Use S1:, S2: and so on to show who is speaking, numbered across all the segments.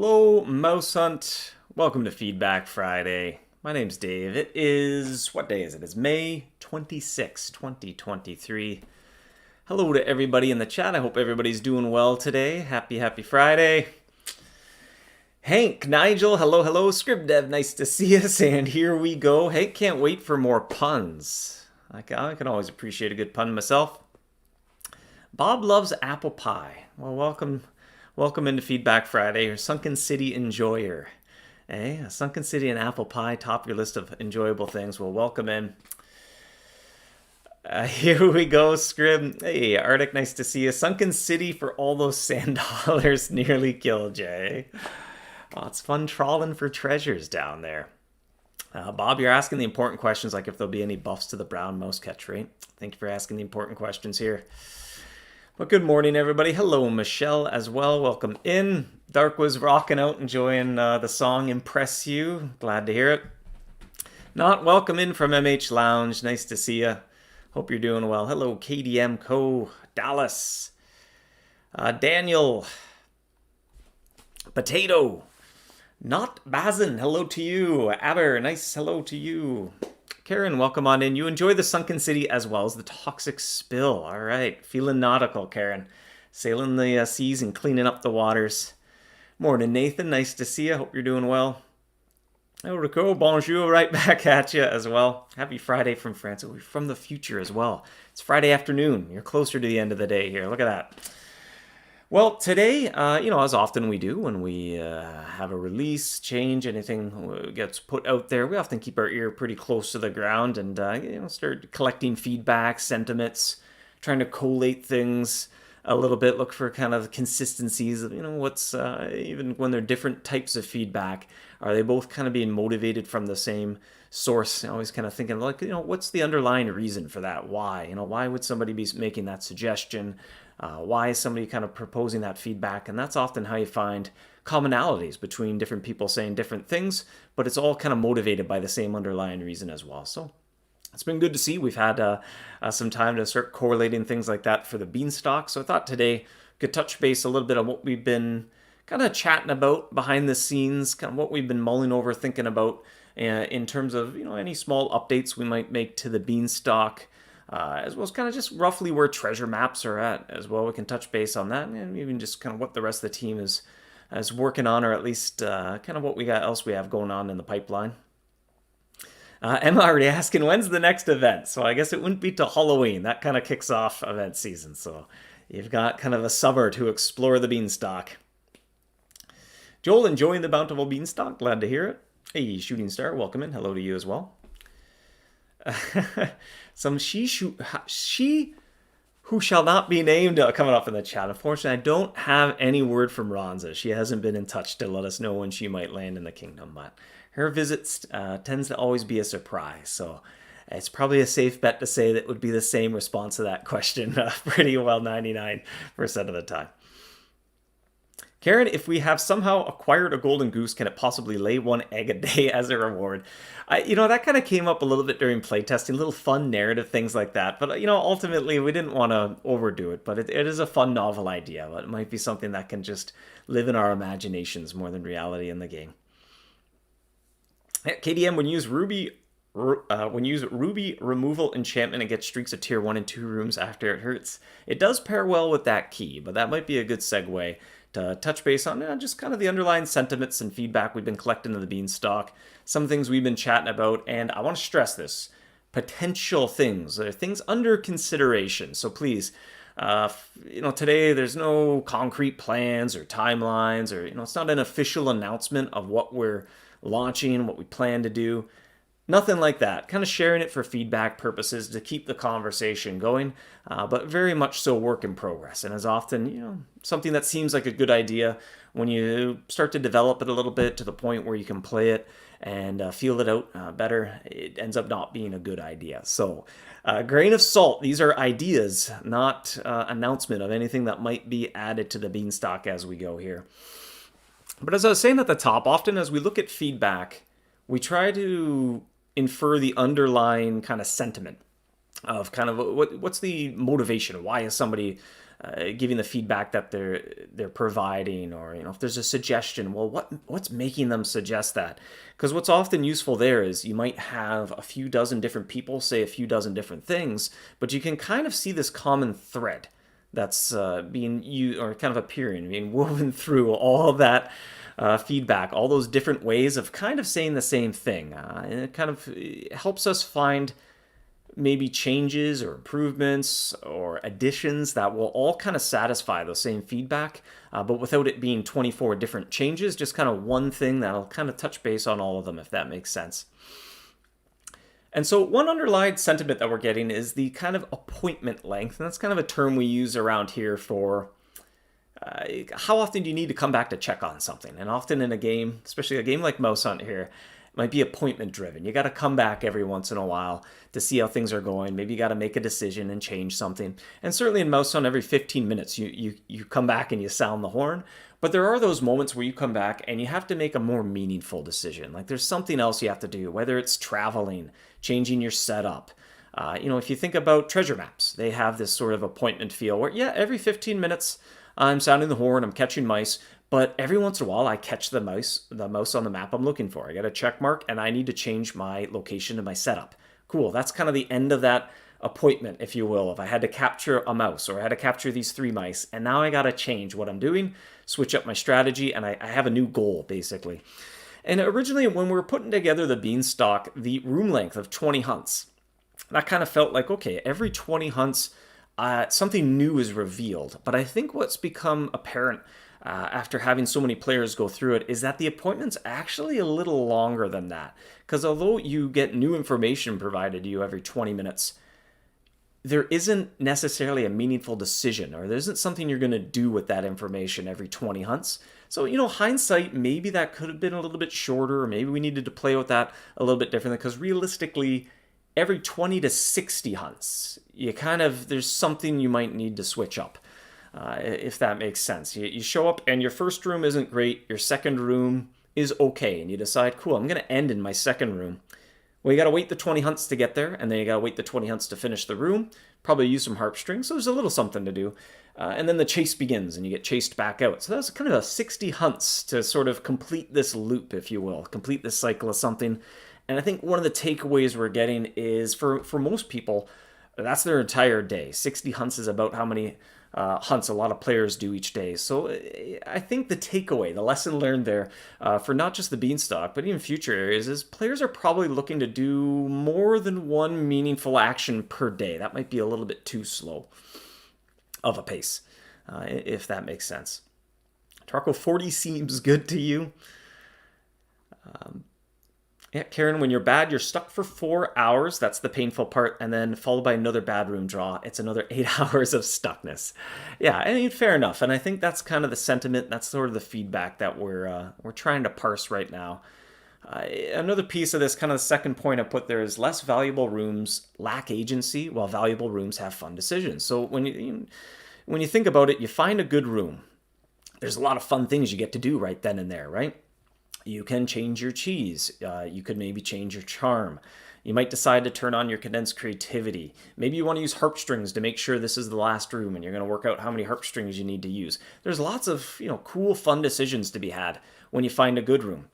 S1: Hello, MouseHunt. Welcome to Feedback Friday. My name's Dave. It is, what day is it? It's May 26, 2023. Hello to everybody in the chat. I hope everybody's doing well today. Happy Friday. Hank, Nigel, hello. ScriptDev, nice to see us. And here we go. Hank can't wait for more puns. I can always appreciate a good pun myself. Bob loves apple pie. Well, welcome into Feedback Friday, or Sunken City Enjoyer. A Sunken City and apple pie top your list of enjoyable things. Well, welcome in. Here we go, Scrib. Hey, Arctic, nice to see you. Sunken City for all those sand dollars nearly killed Jay. Oh, it's fun trawling for treasures down there. Bob, you're asking the important questions, like if there'll be any buffs to the brown mouse catch rate. Thank you for asking the important questions here. Well, good morning, everybody. Hello, Michelle, as well. Welcome in. Dark was rocking out, enjoying the song Impress You. Glad to hear it. Not welcome in from MH Lounge. Nice to see you. Hope you're doing well. Hello, KDM Co. Dallas. Daniel. Potato. Not Bazin. Hello to you. Aber. Nice hello to you. Karen, welcome on in. You enjoy the Sunken City as well as the Toxic Spill. All right. Feeling nautical, Karen. Sailing the seas and cleaning up the waters. Morning, Nathan. Nice to see you. Hope you're doing well. Oh, Rico, bonjour. Right back at you as well. Happy Friday from France. We're from the future as well. It's Friday afternoon. You're closer to the end of the day here. Look at that. Well, today, as often we do when we have a release, change, anything gets put out there, we often keep our ear pretty close to the ground and start collecting feedback, sentiments, trying to collate things a little bit, look for kind of consistencies of, what's, even when they're different types of feedback, are they both kind of being motivated from the same source? Always kind of thinking like, what's the underlying reason for that? Why? Why would somebody be making that suggestion? Why is somebody kind of proposing that feedback? And that's often how you find commonalities between different people saying different things, but it's all kind of motivated by the same underlying reason as well. So it's been good to see. We've had some time to start correlating things like that for the Beanstalk. So I thought today we could touch base a little bit on what we've been kind of chatting about behind the scenes, kind of what we've been mulling over, thinking about in terms of, any small updates we might make to the Beanstalk. As well as kind of just roughly where treasure maps are at as well. We can touch base on that and even just kind of what the rest of the team is working on, or at least kind of what else we have going on in the pipeline. Emma already asking, when's the next event? So I guess it wouldn't be till Halloween. That kind of kicks off event season. So you've got kind of a summer to explore the Beanstalk. Joel, enjoying the bountiful Beanstalk? Glad to hear it. Hey, Shooting Star, welcome in. Hello to you as well. Some she who shall not be named coming up in the chat. Unfortunately, I don't have any word from Ronza. She hasn't been in touch to let us know when she might land in the kingdom, but her visits tends to always be a surprise. So it's probably a safe bet to say that would be the same response to that question pretty well 99% of the time. Karen, if we have somehow acquired a golden goose, can it possibly lay one egg a day as a reward? That kind of came up a little bit during playtesting, little fun narrative things like that. But, ultimately we didn't want to overdo it. But it is a fun, novel idea. But it might be something that can just live in our imaginations more than reality in the game. KDM, when you use Ruby removal enchantment and get streaks of tier 1 and 2 rooms after it hurts, it does pair well with that key. But that might be a good segue to touch base on just kind of the underlying sentiments and feedback we've been collecting in the Beanstalk, some things we've been chatting about, and I want to stress this, potential things, things under consideration. So please, today there's no concrete plans or timelines, or, it's not an official announcement of what we're launching, what we plan to do. Nothing like that. Kind of sharing it for feedback purposes to keep the conversation going, but very much so work in progress. And as often, something that seems like a good idea, when you start to develop it a little bit to the point where you can play it and feel it out better, it ends up not being a good idea. So, grain of salt. These are ideas, not announcement of anything that might be added to the Beanstalk as we go here. But as I was saying at the top, often as we look at feedback, we try to infer the underlying kind of sentiment of kind of what's the motivation. Why is somebody giving the feedback that they're providing, or if there's a suggestion, well, what's making them suggest that? Because what's often useful there is you might have a few dozen different people say a few dozen different things, but you can kind of see this common thread that's being used, or kind of appearing, being woven through all that feedback, all those different ways of kind of saying the same thing. And it kind of helps us find maybe changes or improvements or additions that will all kind of satisfy the same feedback, but without it being 24 different changes, just kind of one thing that'll kind of touch base on all of them, if that makes sense. And so one underlying sentiment that we're getting is the kind of appointment length, and that's kind of a term we use around here for how often do you need to come back to check on something. And often in a game, especially a game like MouseHunt here, might be appointment driven. You got to come back every once in a while to see how things are going. Maybe you got to make a decision and change something. And certainly in MouseHunt, every 15 minutes you come back and you sound the horn. But there are those moments where you come back and you have to make a more meaningful decision. Like there's something else you have to do, whether it's traveling, changing your setup. If you think about treasure maps, they have this sort of appointment feel where, yeah, every 15 minutes I'm sounding the horn, I'm catching mice, but every once in a while I catch the mouse on the map I'm looking for. I got a check mark and I need to change my location and my setup. Cool, that's kind of the end of that appointment, if you will. If I had to capture a mouse, or I had to capture these 3 mice, and now I got to change what I'm doing, switch up my strategy, and I have a new goal, basically. And originally, when we were putting together the Beanstalk, the room length of 20 hunts, that kind of felt like, okay, every 20 hunts, something new is revealed. But I think what's become apparent after having so many players go through it is that the appointment's actually a little longer than that. Because although you get new information provided to you every 20 minutes, there isn't necessarily a meaningful decision, or there isn't something you're going to do with that information every 20 hunts. So, hindsight, maybe that could have been a little bit shorter, or maybe we needed to play with that a little bit differently, because realistically, every 20 to 60 hunts, there's something you might need to switch up, if that makes sense. You show up and your first room isn't great, your second room is okay, and you decide, cool, I'm going to end in my second room. Well, you got to wait the 20 hunts to get there, and then you got to wait the 20 hunts to finish the room, probably use some harp strings, so there's a little something to do. And then the chase begins, and you get chased back out. So that's kind of a 60 hunts to sort of complete this loop, if you will, complete this cycle of something. And I think one of the takeaways we're getting is, for most people, that's their entire day. 60 hunts is about how many hunts a lot of players do each day. So I think the takeaway, the lesson learned there, for not just the Beanstalk, but even future areas, is players are probably looking to do more than one meaningful action per day. That might be a little bit too slow of a pace, if that makes sense. Tarko, 40 seems good to you? Yeah, Karen, when you're bad, you're stuck for 4 hours. That's the painful part. And then followed by another bad room draw. It's another 8 hours of stuckness. Yeah, I mean, fair enough. And I think that's kind of the sentiment. That's sort of the feedback that we're trying to parse right now. Another piece of this, kind of the second point I put there, is less valuable rooms lack agency, while valuable rooms have fun decisions. So when you think about it, you find a good room. There's a lot of fun things you get to do right then and there, right? You can change your cheese. You could maybe change your charm. You might decide to turn on your condensed creativity. Maybe you want to use harp strings to make sure this is the last room, and you're going to work out how many harp strings you need to use. There's lots of cool, fun decisions to be had when you find a good room.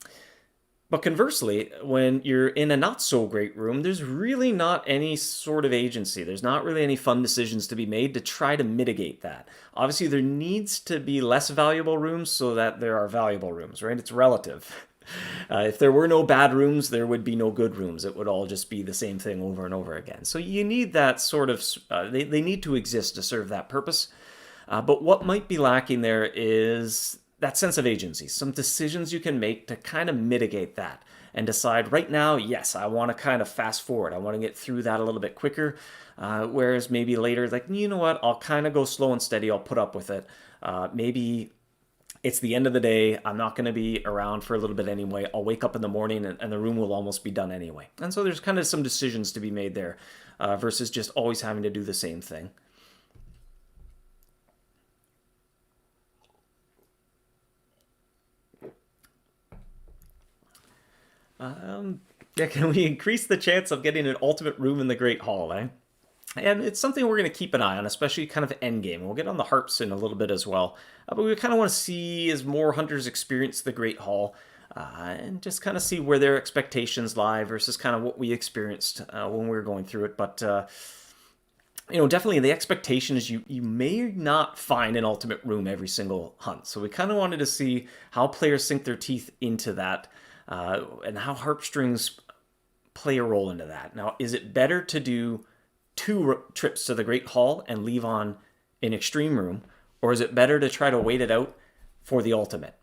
S1: But conversely, when you're in a not so great room, there's really not any sort of agency. There's not really any fun decisions to be made to try to mitigate that. Obviously, there needs to be less valuable rooms so that there are valuable rooms, right? It's relative. If there were no bad rooms, there would be no good rooms. It would all just be the same thing over and over again. So you need that sort of, they need to exist to serve that purpose. But what might be lacking there is that sense of agency, some decisions you can make to kind of mitigate that and decide right now, yes, I want to kind of fast forward. I want to get through that a little bit quicker. Whereas maybe later, like, you know what, I'll kind of go slow and steady. I'll put up with it. Maybe it's the end of the day. I'm not going to be around for a little bit anyway. I'll wake up in the morning and the room will almost be done anyway. And so there's kind of some decisions to be made there versus just always having to do the same thing. Yeah, can we increase the chance of getting an ultimate room in the Great Hall, eh? And it's something we're going to keep an eye on, especially kind of endgame. We'll get on the harps in a little bit as well. But we kind of want to see as more hunters experience the Great Hall and just kind of see where their expectations lie versus kind of what we experienced when we were going through it. But, definitely the expectation is you may not find an ultimate room every single hunt. So we kind of wanted to see how players sink their teeth into that and how harp strings play a role into that. Now, is it better to do 2 trips to the Great Hall and leave on an extreme room, or is it better to try to wait it out for the ultimate?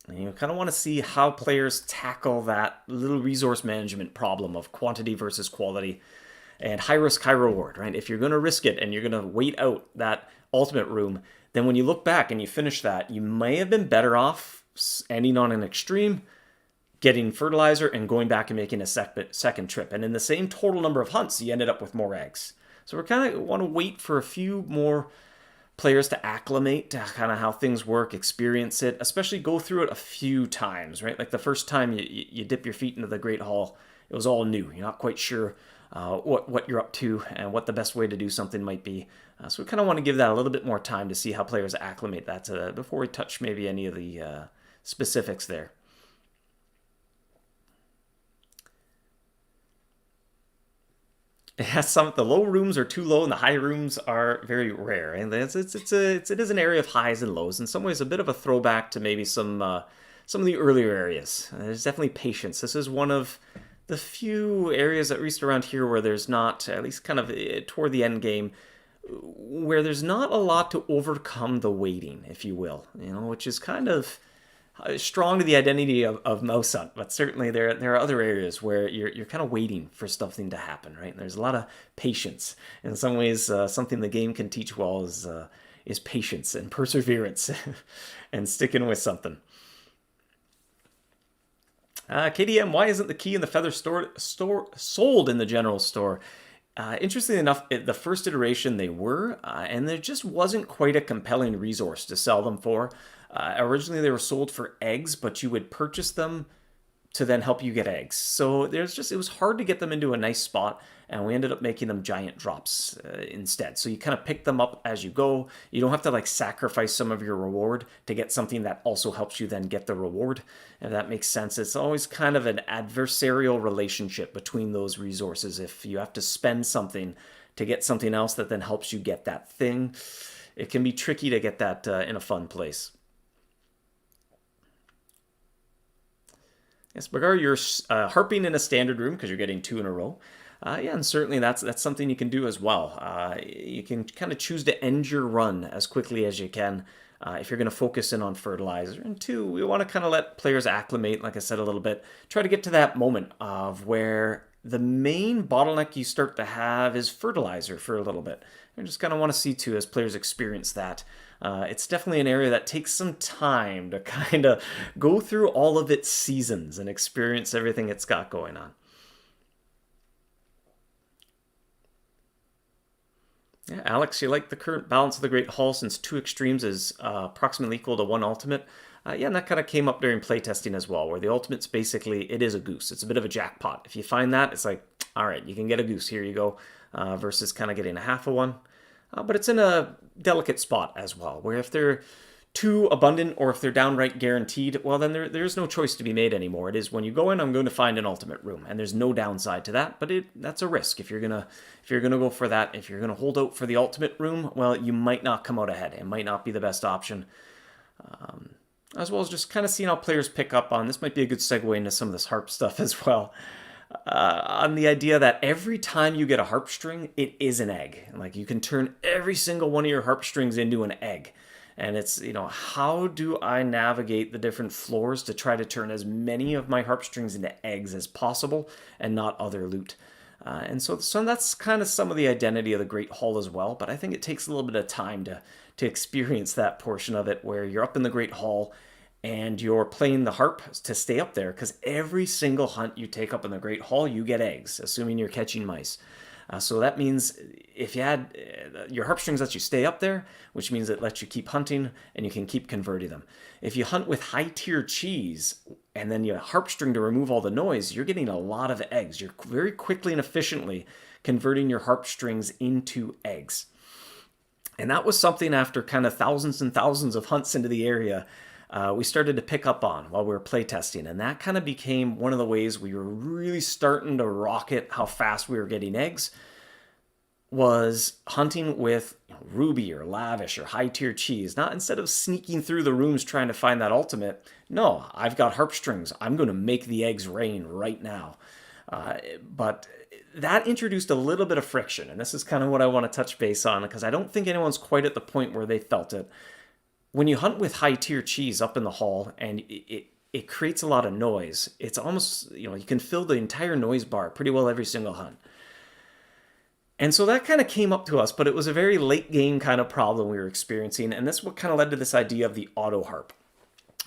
S1: And you kind of want to see how players tackle that little resource management problem of quantity versus quality and high risk, high reward, right? If you're going to risk it and you're going to wait out that ultimate room, then when you look back and you finish that, you may have been better off ending on an extreme, getting fertilizer, and going back and making a second trip. And in the same total number of hunts, you ended up with more eggs. So we kind of want to wait for a few more players to acclimate to kind of how things work, experience it, especially go through it a few times, right? Like the first time you dip your feet into the Great Hall, it was all new. You're not quite sure what you're up to and what the best way to do something might be. So we kind of want to give that a little bit more time to see how players acclimate that before we touch maybe any of the specifics there. Yeah, the low rooms are too low and the high rooms are very rare, and it is an area of highs and lows. In some ways, a bit of a throwback to maybe some of the earlier areas. There's definitely patience. This is one of the few areas, at least around here, where there's not, at least kind of toward the end game, where there's not a lot to overcome the waiting, if you will. Which is kind of strong to the identity of MouseHunt, but certainly there are other areas where you're kind of waiting for something to happen, right? And there's a lot of patience. In some ways, something the game can teach well is patience and perseverance and sticking with something. KDM, why isn't the key and the feather sold in the general store? Interestingly enough, the first iteration they were, and there just wasn't quite a compelling resource to sell them for. Originally, they were sold for eggs, but you would purchase them to then help you get eggs. So it was hard to get them into a nice spot, and we ended up making them giant drops instead. So you kind of pick them up as you go. You don't have to sacrifice some of your reward to get something that also helps you then get the reward, if that makes sense. It's always kind of an adversarial relationship between those resources. If you have to spend something to get something else that then helps you get that thing, it can be tricky to get that in a fun place. Yes, Bagar, you're harping in a standard room because you're getting 2 in a row. Yeah, and certainly that's something you can do as well. You can kind of choose to end your run as quickly as you can if you're going to focus in on fertilizer. And 2, we want to kind of let players acclimate, like I said a little bit, try to get to that moment of where the main bottleneck you start to have is fertilizer for a little bit. I just kind of want to see, too, as players experience that. It's definitely an area that takes some time to kind of go through all of its seasons and experience everything it's got going on. Yeah, Alex, you like the current balance of the Great Hall since 2 extremes is approximately equal to 1 ultimate. Yeah, and that kind of came up during playtesting as well, where the ultimate's basically, it is a goose. It's a bit of a jackpot. If you find that, it's like, all right, you can get a goose, here you go, versus kind of getting a half of one. But it's in a delicate spot as well, where if they're too abundant or if they're downright guaranteed, well, then there's no choice to be made anymore. It is when you go in, I'm going to find an ultimate room, and there's no downside to that, but that's a risk. If you're gonna go for that, if you're gonna hold out for the ultimate room, well, you might not come out ahead. It might not be the best option. As well as just kind of seeing how players pick up on, this might be a good segue into some of this harp stuff as well. On the idea that every time you get a harp string, it is an egg. Like you can turn every single one of your harp strings into an egg. And it's, how do I navigate the different floors to try to turn as many of my harp strings into eggs as possible and not other loot? And so that's kind of some of the identity of the Great Hall as well. But I think it takes a little bit of time to experience that portion of it where you're up in the Great Hall and you're playing the harp to stay up there, because every single hunt you take up in the Great Hall, you get eggs, assuming you're catching mice. So that means if you had your harp strings lets you stay up there, which means it lets you keep hunting and you can keep converting them. If you hunt with high tier cheese and then you harp string to remove all the noise, you're getting a lot of eggs. You're very quickly and efficiently converting your harp strings into eggs. And that was something after kind of thousands and thousands of hunts into the area, we started to pick up on while we were playtesting. And that kind of became one of the ways we were really starting to rocket how fast we were getting eggs, was hunting with ruby or lavish or high tier cheese. Not instead of sneaking through the rooms trying to find that ultimate. No, I've got harp strings. I'm going to make the eggs rain right now. But that introduced a little bit of friction, and this is kind of what I want to touch base on, because I don't think anyone's quite at the point where they felt it. When you hunt with high tier cheese up in the hall and it creates a lot of noise, it's almost, you can fill the entire noise bar pretty well every single hunt. And so that kind of came up to us, but it was a very late game kind of problem we were experiencing, and that's what kind of led to this idea of the auto harp.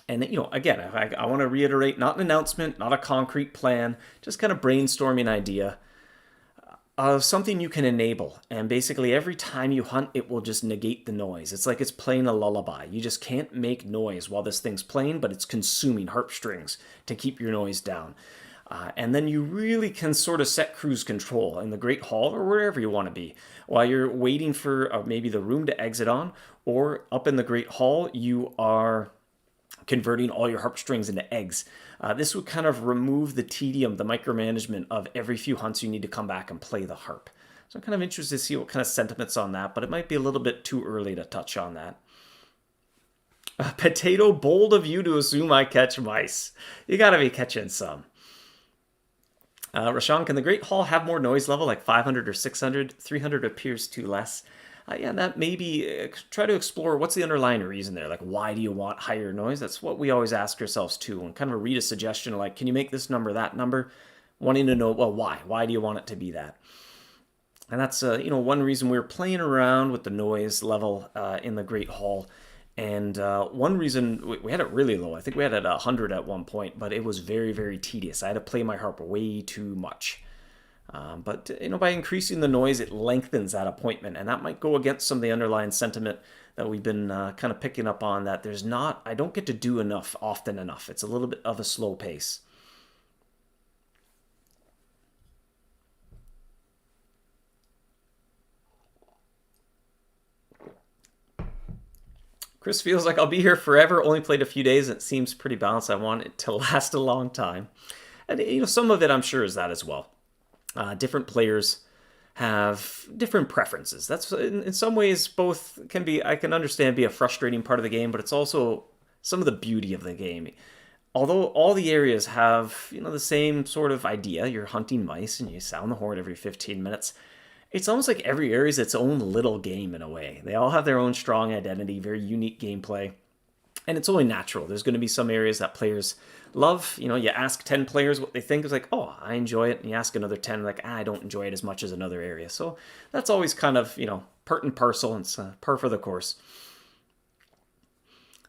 S1: And, again, I want to reiterate, not an announcement, not a concrete plan, just kind of brainstorming idea of something you can enable. And basically every time you hunt, it will just negate the noise. It's like it's playing a lullaby. You just can't make noise while this thing's playing, but it's consuming harp strings to keep your noise down. And then you really can sort of set cruise control in the Great Hall or wherever you want to be while you're waiting for maybe the room to exit on, or up in the Great Hall, you are converting all your harp strings into eggs. This would kind of remove the tedium, the micromanagement of every few hunts you need to come back and play the harp. So I'm kind of interested to see what kind of sentiments on that, but it might be a little bit too early to touch on that. Potato, bold of you to assume I catch mice. You gotta be catching some. Rashawn, can the Great Hall have more noise level, like 500 or 600? 300 appears too less. Yeah, that maybe try to explore what's the underlying reason there. Like, why do you want higher noise? That's what we always ask ourselves too. And kind of read a suggestion like, can you make this number that number? Wanting to know, well, why? Why do you want it to be that? And that's one reason we were playing around with the noise level in the Great Hall. And one reason we had it really low. I think we had it at 100 at one point, but it was very, very tedious. I had to play my harp way too much. But by increasing the noise, it lengthens that appointment, and that might go against some of the underlying sentiment that we've been kind of picking up on, that I don't get to do enough often enough. It's a little bit of a slow pace. Chris feels like I'll be here forever. Only played a few days. It seems pretty balanced. I want it to last a long time. And some of it I'm sure is that as well. Different players have different preferences. That's in some ways both can be, I can understand, be a frustrating part of the game, but it's also some of the beauty of the game. Although all the areas have, the same sort of idea, you're hunting mice and you sound the horn every 15 minutes. It's almost like every area is its own little game in a way. They all have their own strong identity, very unique gameplay. And it's only natural. There's going to be some areas that players love. You ask 10 players what they think. It's like, oh, I enjoy it. And you ask another 10, like, I don't enjoy it as much as another area. So that's always kind of, part and parcel. And it's par for the course.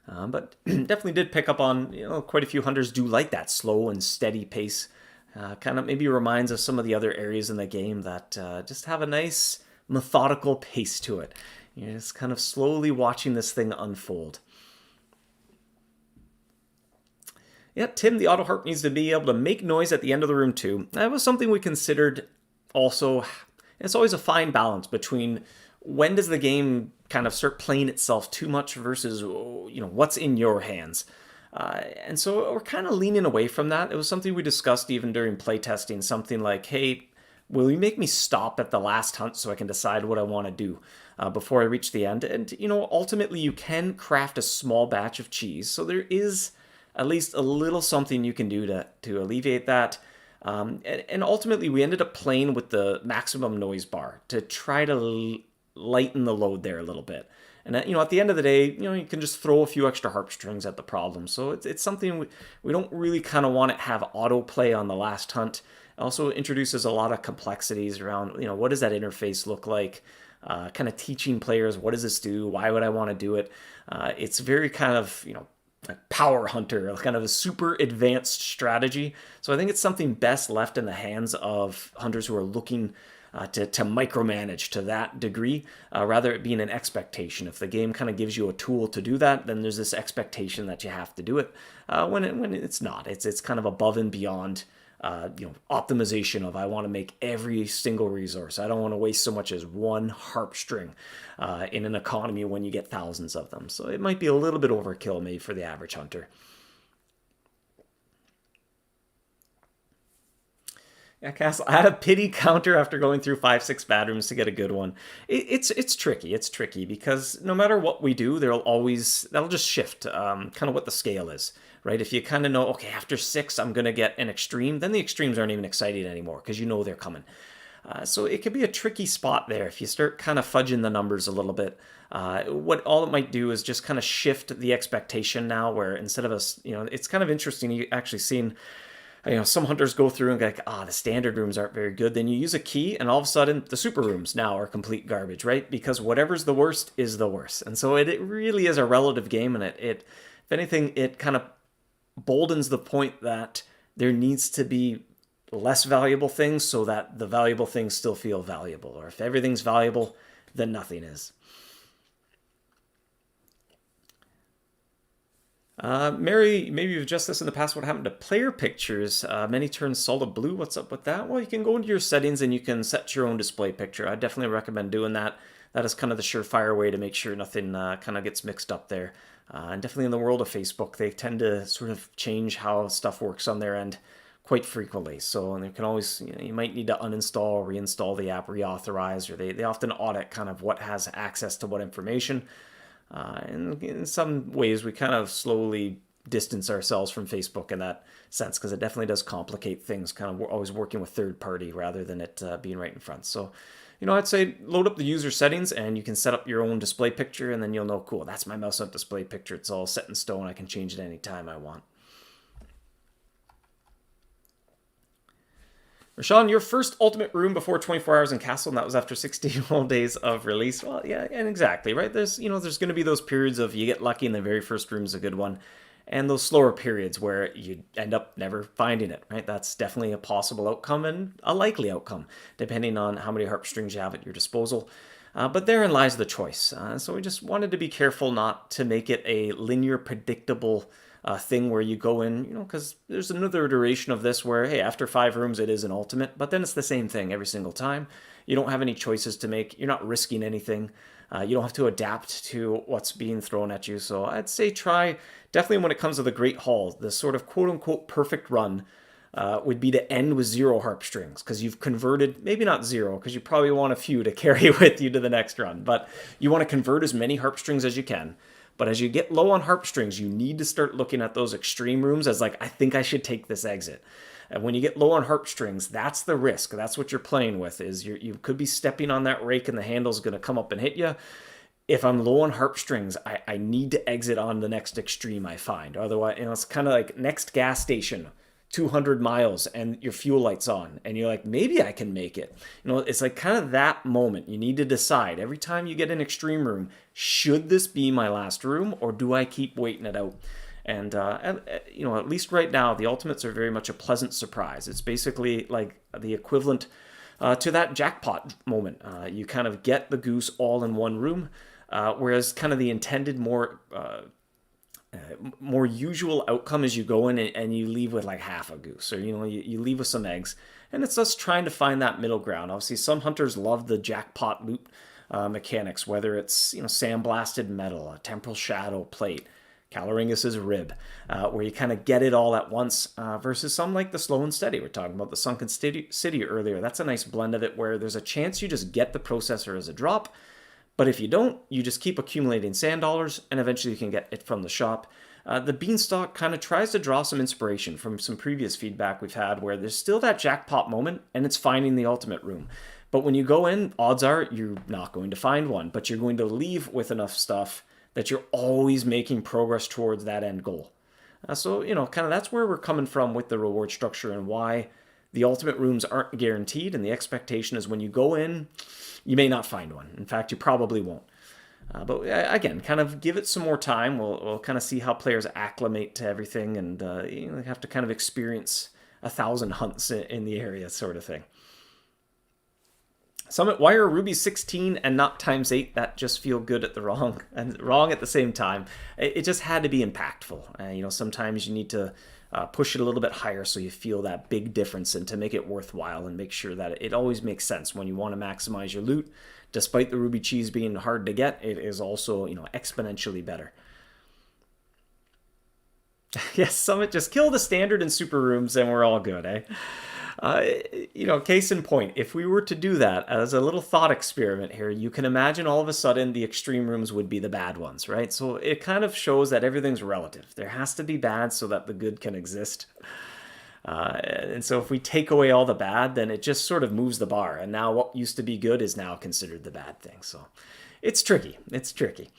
S1: But definitely did pick up on, quite a few hunters do like that slow and steady pace. Kind of maybe reminds us some of the other areas in the game that just have a nice methodical pace to it. You're just kind of slowly watching this thing unfold. Yeah, Tim, the auto harp needs to be able to make noise at the end of the room too. That was something we considered also. It's always a fine balance between when does the game kind of start playing itself too much versus, what's in your hands. And so we're kind of leaning away from that. It was something we discussed even during playtesting, something like, hey, will you make me stop at the last hunt so I can decide what I want to do before I reach the end? And, ultimately you can craft a small batch of cheese. So there is at least a little something you can do to alleviate that. And ultimately, we ended up playing with the maximum noise bar to try to lighten the load there a little bit. And at the end of the day, you can just throw a few extra harp strings at the problem. So it's something we don't really kind of want to have autoplay on the last hunt. It also introduces a lot of complexities around, what does that interface look like? Kind of teaching players, what does this do? Why would I want to do it? It's very kind of, like power hunter, kind of a super advanced strategy. So I think it's something best left in the hands of hunters who are looking to micromanage to that degree, rather it being an expectation. If the game kind of gives you a tool to do that, then there's this expectation that you have to do it. When it's not, it's kind of above and beyond optimization of I want to make every single resource. I don't want to waste so much as one harp string in an economy when you get thousands of them. So it might be a little bit overkill maybe for the average hunter. Yeah, Castle, I had a pity counter after going through 5, 6 bad rooms to get a good one. It's tricky. It's tricky because no matter what we do, that'll just shift kind of what the scale is, right? If you kind of know, okay, after 6, I'm gonna get an extreme, then the extremes aren't even exciting anymore because you know they're coming. So it could be a tricky spot there if you start kind of fudging the numbers a little bit. What all it might do is just kind of shift the expectation now, where instead of us, it's kind of interesting. You actually seen some hunters go through and go like, the standard rooms aren't very good. Then you use a key, and all of a sudden, the super rooms now are complete garbage, right? Because whatever's the worst is the worst. And so it really is a relative game, and if anything, it kind of boldens the point that there needs to be less valuable things so that the valuable things still feel valuable. Or if everything's valuable, then nothing is. Mary, maybe you've addressed this in the past. What happened to player pictures? Many turn solid blue. What's up with that? Well, you can go into your settings and you can set your own display picture. I definitely recommend doing that. That is kind of the surefire way to make sure nothing kind of gets mixed up there. And definitely in the world of Facebook, they tend to sort of change how stuff works on their end quite frequently. So and they can always, you might need to uninstall, reinstall the app, reauthorize, or they often audit kind of what has access to what information. And in some ways, we kind of slowly distance ourselves from Facebook in that sense because it definitely does complicate things. Kind of we're always working with third party rather than it being right in front. So, I'd say load up the user settings and you can set up your own display picture, and then you'll know, cool, that's my MouseHunt display picture. It's all set in stone. I can change it anytime I want. Rashawn, your first ultimate room before 24 hours in Castle, and that was after 16 whole days of release. Well, yeah, and exactly, right? There's going to be those periods of you get lucky and the very first room is a good one, and those slower periods where you end up never finding it, right? That's definitely a possible outcome and a likely outcome, depending on how many harp strings you have at your disposal. But therein lies the choice. So we just wanted to be careful not to make it a linear, predictable thing where you go in, because there's another iteration of this where, hey, after 5 rooms it is an ultimate, but then it's the same thing every single time. You don't have any choices to make. You're not risking anything. You don't have to adapt to what's being thrown at you. So I'd say try, definitely when it comes to the Great Hall, the sort of quote-unquote perfect run would be to end with 0 harp strings, because you've converted, maybe not 0, because you probably want a few to carry with you to the next run, but you want to convert as many harp strings as you can. But as you get low on harp strings, you need to start looking at those extreme rooms as like, I think I should take this exit. And when you get low on harp strings, that's the risk. That's what you're playing with, is you could be stepping on that rake and the handle's going to come up and hit you. If I'm low on harp strings, I need to exit on the next extreme I find. Otherwise, it's kind of like next gas station, 200 miles, and your fuel light's on, and you're like, maybe I can make it. It's like kind of that moment. You need to decide every time you get an extreme room, should this be my last room, or do I keep waiting it out? And at least right now, the ultimates are very much a pleasant surprise. It's basically like the equivalent to that jackpot moment. You kind of get the goose all in one room, whereas kind of the intended more usual outcome is you go in and you leave with like half a goose, or you leave with some eggs, and it's us trying to find that middle ground. Obviously, some hunters love the jackpot loot mechanics, whether it's sandblasted metal, a temporal shadow plate, Caloringus's rib, where you kind of get it all at once, versus some like the slow and steady. We're talking about the Sunken City earlier. That's a nice blend of it, where there's a chance you just get the processor as a drop. But if you don't, you just keep accumulating sand dollars, and eventually you can get it from the shop. The Beanstalk kind of tries to draw some inspiration from some previous feedback we've had, where there's still that jackpot moment, and it's finding the ultimate room. But when you go in, odds are you're not going to find one, but you're going to leave with enough stuff that you're always making progress towards that end goal. So, kind of that's where we're coming from with the reward structure, and why the ultimate rooms aren't guaranteed, and the expectation is when you go in, you may not find one. In fact, you probably won't. But again, kind of give it some more time. We'll kind of see how players acclimate to everything, and they have to kind of experience 1,000 hunts in the area, sort of thing. Summit, why are rubies 16 and not ×8? That just feel good at the wrong at the same time. It just had to be impactful. Sometimes you need to push it a little bit higher so you feel that big difference, and to make it worthwhile and make sure that it always makes sense when you want to maximize your loot. Despite the ruby cheese being hard to get, it is also, exponentially better. Yes, Summit, just kill the standard and super rooms and we're all good, eh? Case in point, if we were to do that as a little thought experiment here, you can imagine all of a sudden the extreme rooms would be the bad ones, right? So it kind of shows that everything's relative. There has to be bad so that the good can exist. And so if we take away all the bad, then it just sort of moves the bar. And now what used to be good is now considered the bad thing. So it's tricky. It's tricky.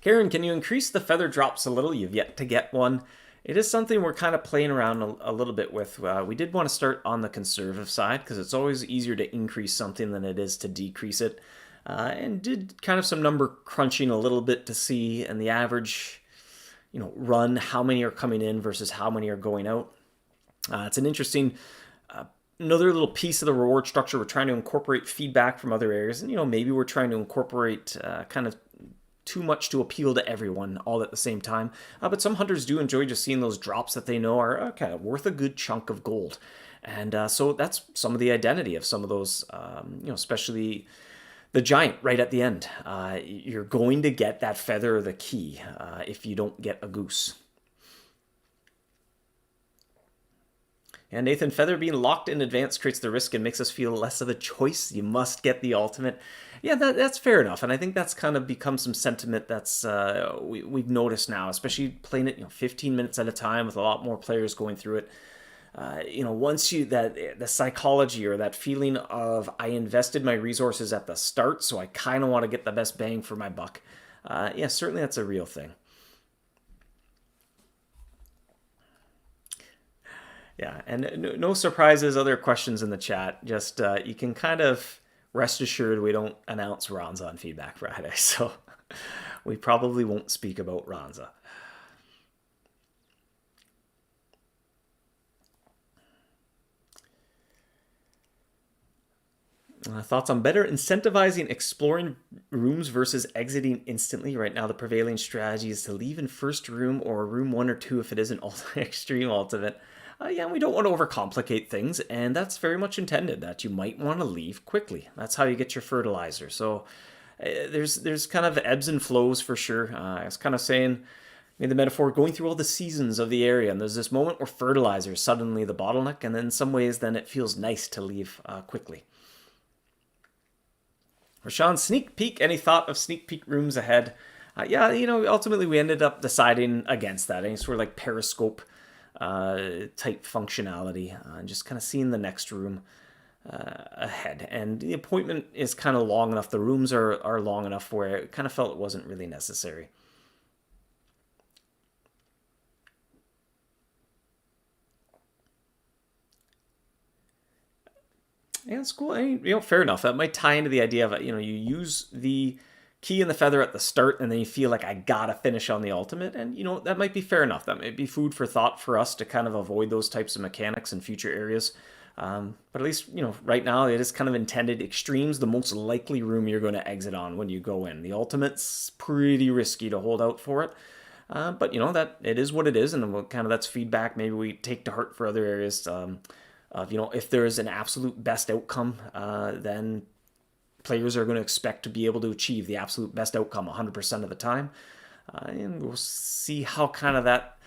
S1: Karen, can you increase the feather drops a little? You've yet to get one. It is something we're kind of playing around a little bit with. We did want to start on the conservative side because it's always easier to increase something than it is to decrease it. And did kind of some number crunching a little bit to see in the average, run, how many are coming in versus how many are going out. It's an interesting another little piece of the reward structure. We're trying to incorporate feedback from other areas, and maybe we're trying to incorporate kind of too much to appeal to everyone all at the same time. But some hunters do enjoy just seeing those drops that they know are kind of worth a good chunk of gold. And so that's some of the identity of some of those, especially the giant right at the end. You're going to get that feather or the key if you don't get a goose. And Nathan, feather being locked in advance creates the risk and makes us feel less of a choice. You must get the ultimate. Yeah, that's fair enough. And I think that's kind of become some sentiment that's we've noticed now, especially playing it 15 minutes at a time with a lot more players going through it. Once the psychology or that feeling of I invested my resources at the start, so I kind of want to get the best bang for my buck. Certainly that's a real thing. Yeah, and no surprises, other questions in the chat. Just you can kind of rest assured we don't announce Ronza on Feedback Friday, so we probably won't speak about Ronza. Thoughts on better incentivizing exploring rooms versus exiting instantly? Right now, the prevailing strategy is to leave in first room or room 1 or 2 if it isn't extreme ultimate. We don't want to overcomplicate things, and that's very much intended that you might want to leave quickly. That's how you get your fertilizer. So there's kind of ebbs and flows for sure. I was kind of saying, the metaphor, going through all the seasons of the area, and there's this moment where fertilizer is suddenly the bottleneck, and then in some ways then it feels nice to leave quickly. Rashawn, sneak peek, any thought of sneak peek rooms ahead? Ultimately we ended up deciding against that. Any sort of like periscope type functionality, and just kind of seeing the next room ahead. And the appointment is kind of long enough, the rooms are long enough where it kind of felt it wasn't really necessary. Yeah, it's cool. Fair enough. That might tie into the idea of, you use the key and the feather at the start, and then you feel like I gotta finish on the ultimate, and that might be fair enough. That might be food for thought for us to kind of avoid those types of mechanics in future areas. But at least right now it is kind of intended. Extremes, the most likely room you're going to exit on when you go in. The ultimate's pretty risky to hold out for it. But that it is what it is, and kind of that's feedback maybe we take to heart for other areas. If there is an absolute best outcome, then players are going to expect to be able to achieve the absolute best outcome 100% of the time. And we'll see how kind of that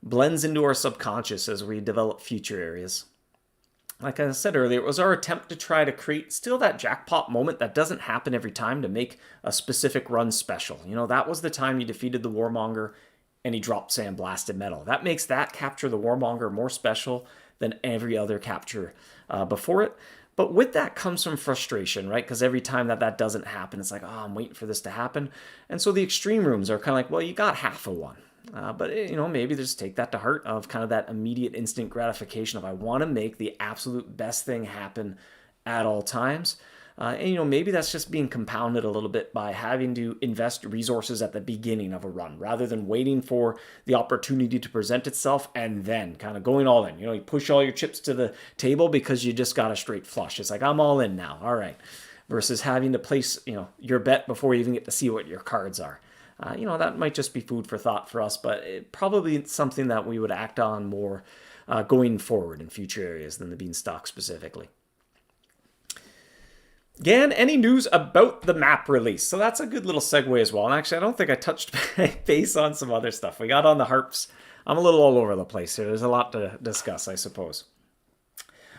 S1: blends into our subconscious as we develop future areas. Like I said earlier, it was our attempt to try to create still that jackpot moment that doesn't happen every time to make a specific run special. That was the time you defeated the Warmonger and he dropped Sandblasted Metal. That makes that capture the Warmonger more special than every other capture before it. But with that comes some frustration, right? Because every time that doesn't happen, it's like, oh, I'm waiting for this to happen. And so the extreme rooms are kind of like, well, you got half of one. But, maybe just take that to heart of kind of that immediate instant gratification of I want to make the absolute best thing happen at all times. And maybe that's just being compounded a little bit by having to invest resources at the beginning of a run rather than waiting for the opportunity to present itself and then kind of going all in. You push all your chips to the table because you just got a straight flush. It's like, I'm all in now. All right. versus having to place, your bet before you even get to see what your cards are. That might just be food for thought for us, but it probably something that we would act on more going forward in future areas than the Beanstalk specifically. Again, any news about the map release? So that's a good little segue as well. And actually, I don't think I touched base on some other stuff. We got on the harps. I'm a little all over the place here. There's a lot to discuss, I suppose.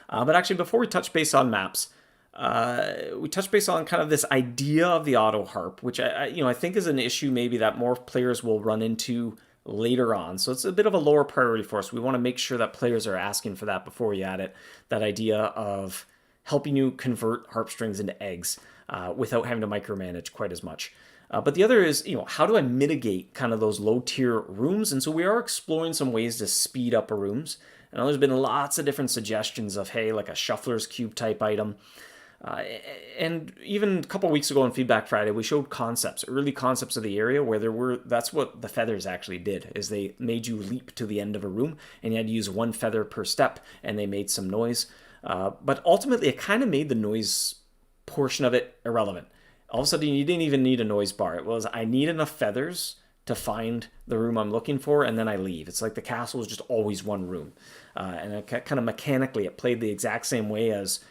S1: But actually, before we touch base on maps, we touched base on kind of this idea of the auto harp, which I think is an issue maybe that more players will run into later on. So it's a bit of a lower priority for us. We want to make sure that players are asking for that before we add it. That idea of helping you convert harp strings into eggs without having to micromanage quite as much. But the other is, how do I mitigate kind of those low tier rooms? And so we are exploring some ways to speed up our rooms. And there's been lots of different suggestions of, hey, like a shuffler's cube type item. And even a couple weeks ago on Feedback Friday, we showed early concepts of the area where that's what the feathers actually did, is they made you leap to the end of a room and you had to use one feather per step and they made some noise. But ultimately, it kind of made the noise portion of it irrelevant. All of a sudden, you didn't even need a noise bar. It was, I need enough feathers to find the room I'm looking for, and then I leave. It's like the castle is just always one room. And it kind of mechanically, it played the exact same way as,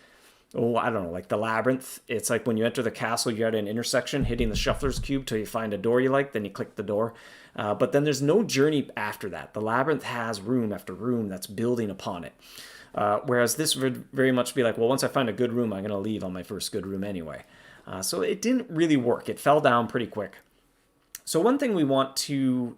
S1: I don't know, like the labyrinth. It's like when you enter the castle, you're at an intersection, hitting the shuffler's cube till you find a door you like, then you click the door. But then there's no journey after that. The labyrinth has room after room that's building upon it. Whereas this would very much be like, well, once I find a good room, I'm going to leave on my first good room anyway. So it didn't really work. It fell down pretty quick. So one thing we want to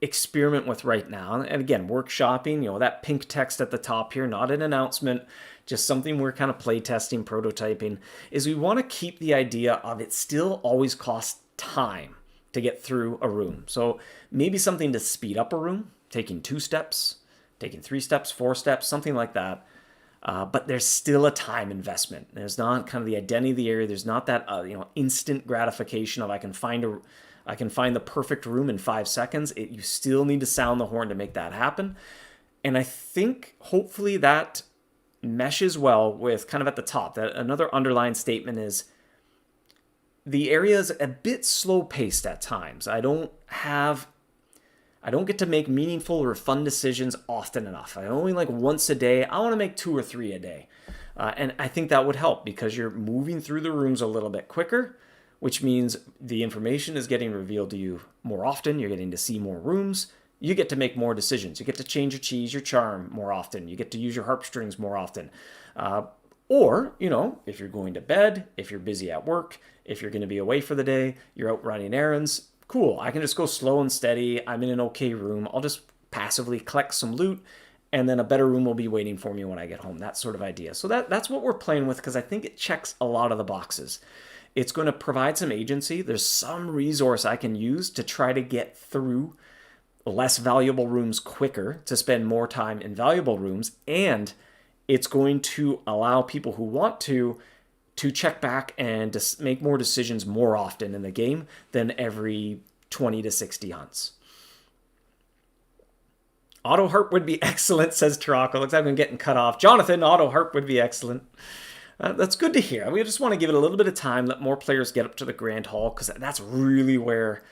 S1: experiment with right now, and again, workshopping, that pink text at the top here, not an announcement, just something we're kind of play testing, prototyping, is we want to keep the idea of it still always costs time to get through a room. So maybe something to speed up a room, taking 2 steps, taking 3 steps, 4 steps, something like that. But there's still a time investment. There's not kind of the identity of the area. There's not that instant gratification of I can find the perfect room in 5 seconds. You still need to sound the horn to make that happen. And I think hopefully that meshes well with kind of at the top. That another underlined statement is the area is a bit slow paced at times. I don't get to make meaningful or fun decisions often enough. I only like once a day. I want to make 2 or 3 a day. And I think that would help because you're moving through the rooms a little bit quicker, which means the information is getting revealed to you more often. You're getting to see more rooms. You get to make more decisions. You get to change your cheese, your charm more often. You get to use your harp strings more often. Or, if you're going to bed, if you're busy at work, if you're going to be away for the day, you're out running errands, cool, I can just go slow and steady. I'm in an okay room. I'll just passively collect some loot, and then a better room will be waiting for me when I get home. That sort of idea. So that's what we're playing with because I think it checks a lot of the boxes. It's going to provide some agency. There's some resource I can use to try to get through less valuable rooms quicker, to spend more time in valuable rooms, and it's going to allow people who want to check back and to make more decisions more often in the game than every 20 to 60 hunts. Auto harp would be excellent, says Tarako. Looks like I'm getting cut off. Jonathan, auto harp would be excellent. That's good to hear. We just want to give it a little bit of time, let more players get up to the Grand Hall, because that's really where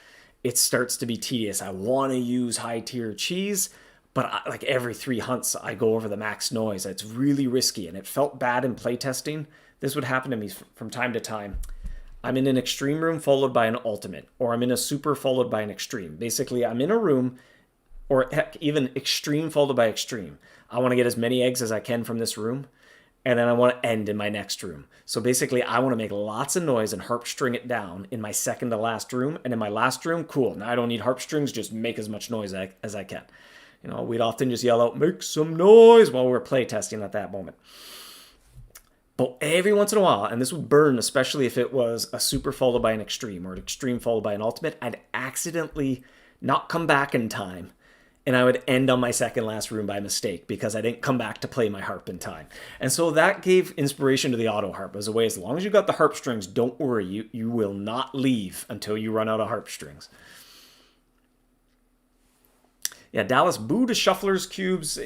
S1: it starts to be tedious. I want to use high tier cheese, but like every 3 hunts, I go over the max noise. It's really risky, and it felt bad in playtesting. This would happen to me from time to time. I'm in an extreme room followed by an ultimate, or I'm in a super followed by an extreme. Basically, I'm in a room, or heck, even extreme followed by extreme. I want to get as many eggs as I can from this room, and then I want to end in my next room. So basically, I want to make lots of noise and harp string it down in my second to last room, and in my last room, cool. Now I don't need harp strings, just make as much noise as I can. We'd often just yell out, make some noise, while we're playtesting at that moment. But every once in a while, and this would burn, especially if it was a super followed by an extreme or an extreme followed by an ultimate, I'd accidentally not come back in time. And I would end on my second last room by mistake because I didn't come back to play my harp in time. And so that gave inspiration to the auto harp as a way, as long as you got the harp strings, don't worry, you will not leave until you run out of harp strings. Yeah, Dallas, boo to shufflers cubes.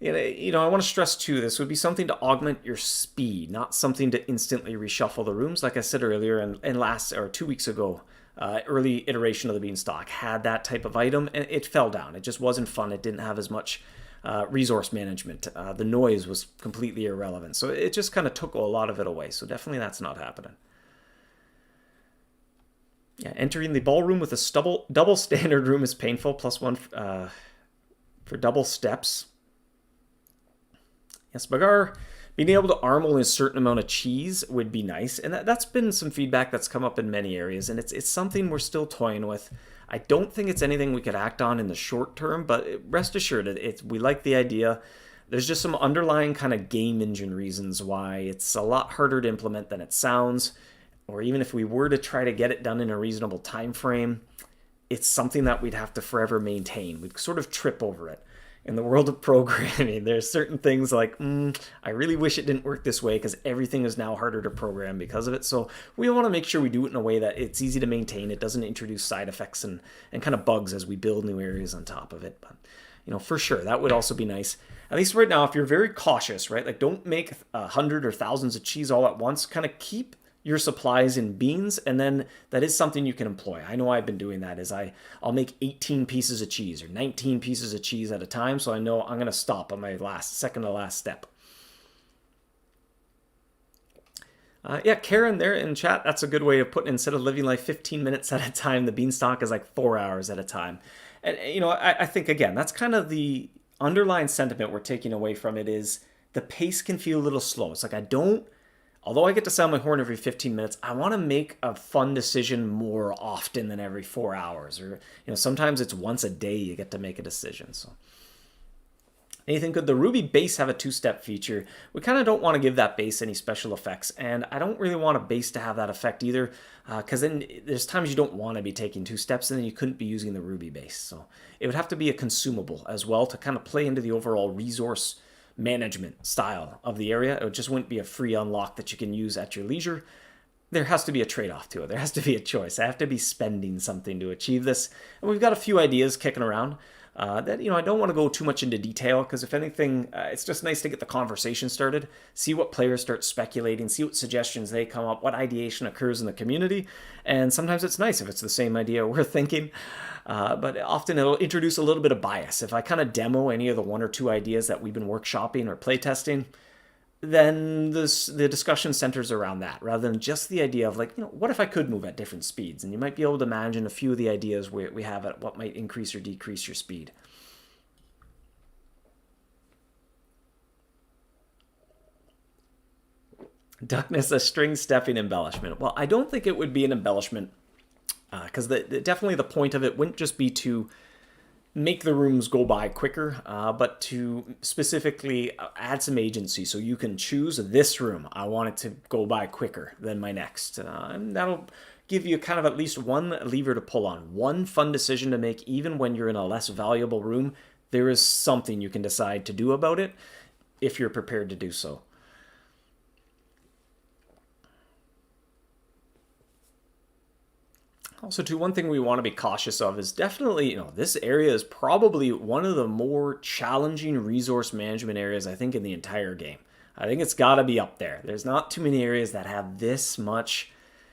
S1: I want to stress too, this would be something to augment your speed, not something to instantly reshuffle the rooms. Like I said earlier, and last or 2 weeks ago, early iteration of the Beanstalk had that type of item, and it fell down. It just wasn't fun. It didn't have as much resource management. The noise was completely irrelevant, so it just kind of took a lot of it away. So definitely that's not happening. Yeah, entering the ballroom with a double standard room is painful. +1 for double steps. Yes, Bagar, being able to arm only a certain amount of cheese would be nice. And that's been some feedback that's come up in many areas. And it's something we're still toying with. I don't think it's anything we could act on in the short term, but rest assured, we like the idea. There's just some underlying kind of game engine reasons why it's a lot harder to implement than it sounds. Or even if we were to try to get it done in a reasonable time frame, it's something that we'd have to forever maintain. We'd sort of trip over it. In the world of programming, there's certain things like, I really wish it didn't work this way because everything is now harder to program because of it. So we want to make sure we do it in a way that it's easy to maintain. It doesn't introduce side effects and kind of bugs as we build new areas on top of it. But, for sure, that would also be nice. At least right now, if you're very cautious, right? Like don't make 100 or thousands of cheese all at once. Kind of keep your supplies in beans, and then that is something you can employ. I know I've been doing that. I'll make 18 pieces of cheese or 19 pieces of cheese at a time, so I know I'm going to stop on my second to last step. Yeah, Karen there in chat, that's a good way of putting, instead of living life 15 minutes at a time, the Beanstalk is like 4 hours at a time. And, I think, again, that's kind of the underlying sentiment we're taking away from it is the pace can feel a little slow. It's like although I get to sound my horn every 15 minutes, I want to make a fun decision more often than every 4 hours. Or, sometimes it's once a day you get to make a decision. So, anything good? The Ruby base have a 2-step feature. We kind of don't want to give that base any special effects. And I don't really want a base to have that effect either. Because then there's times you don't want to be taking 2 steps and then you couldn't be using the Ruby base. So it would have to be a consumable as well to kind of play into the overall resource management style of the area. It just wouldn't be a free unlock that you can use at your leisure. There has to be a trade-off to it. There has to be a choice. I have to be spending something to achieve this. And we've got a few ideas kicking around that, I don't want to go too much into detail because if anything, it's just nice to get the conversation started, see what players start speculating, see what suggestions they come up, what ideation occurs in the community. And sometimes it's nice if it's the same idea we're thinking. But often it'll introduce a little bit of bias. If I kind of demo any of the 1 or 2 ideas that we've been workshopping or playtesting, then the discussion centers around that rather than just the idea of what if I could move at different speeds? And you might be able to imagine a few of the ideas we have at what might increase or decrease your speed. Duckness, a string stepping embellishment. Well, I don't think it would be an embellishment because definitely the point of it wouldn't just be to make the rooms go by quicker, but to specifically add some agency so you can choose this room. I want it to go by quicker than my next. And that'll give you kind of at least one lever to pull on, one fun decision to make even when you're in a less valuable room. There is something you can decide to do about it if you're prepared to do so. Also, too, one thing we want to be cautious of is definitely, this area is probably one of the more challenging resource management areas, I think, in the entire game. I think it's got to be up there. There's not too many areas that have this much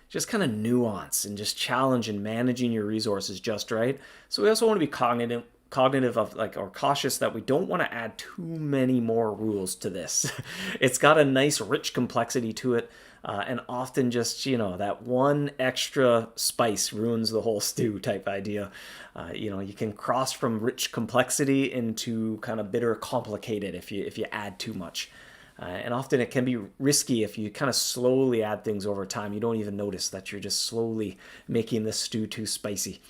S1: just kind of nuance and just challenge in managing your resources just right. So we also want to be cognitive of or cautious that we don't want to add too many more rules to this. It's got a nice rich complexity to it. And often just, that one extra spice ruins the whole stew type idea. You can cross from rich complexity into kind of bitter complicated if you add too much. And often it can be risky if you kind of slowly add things over time. You don't even notice that you're just slowly making the stew too spicy.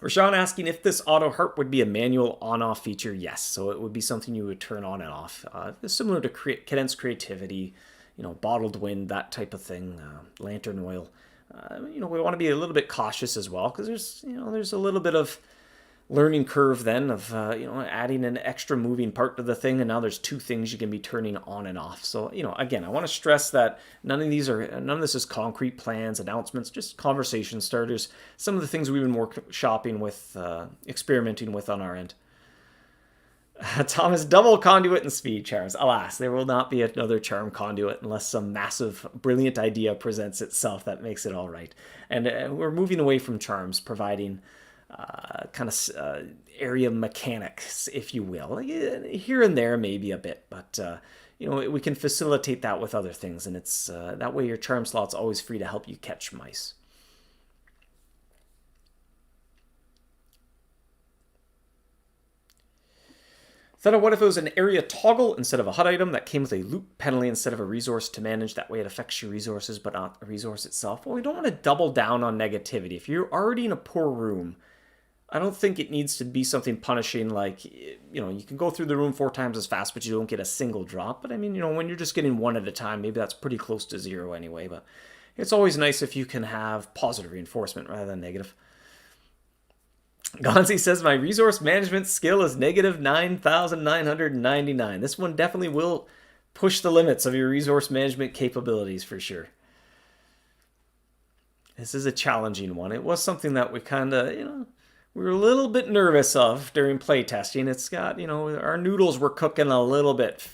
S1: Rashawn asking if this auto harp would be a manual on-off feature. Yes, so it would be something you would turn on and off. Similar to condensed creativity, bottled wind, that type of thing, lantern oil. We want to be a little bit cautious as well because there's a little bit of learning curve then of adding an extra moving part to the thing, and now there's 2 things you can be turning on and off. So again, I want to stress that none of this is concrete plans, announcements, just conversation starters. Some of the things we've been workshopping with, experimenting with on our end. Thomas, double conduit and speed charms. Alas, there will not be another charm conduit unless some massive, brilliant idea presents itself that makes it all right. And we're moving away from charms, providing kind of area mechanics, if you will. Here and there, maybe a bit, but we can facilitate that with other things, and it's that way your charm slot's always free to help you catch mice. Thought, what if it was an area toggle instead of a HUD item that came with a loot penalty instead of a resource to manage? That way it affects your resources, but not the resource itself. Well, we don't want to double down on negativity. If you're already in a poor room, I don't think it needs to be something punishing like, you can go through the room 4 times as fast, but you don't get a single drop. But I mean, when you're just getting 1 at a time, maybe that's pretty close to 0 anyway. But it's always nice if you can have positive reinforcement rather than negative. Gonzi says, my resource management skill is negative 9,999. This one definitely will push the limits of your resource management capabilities for sure. This is a challenging one. It was something that we kind of, we were a little bit nervous of during playtesting. It's got, our noodles were cooking a little bit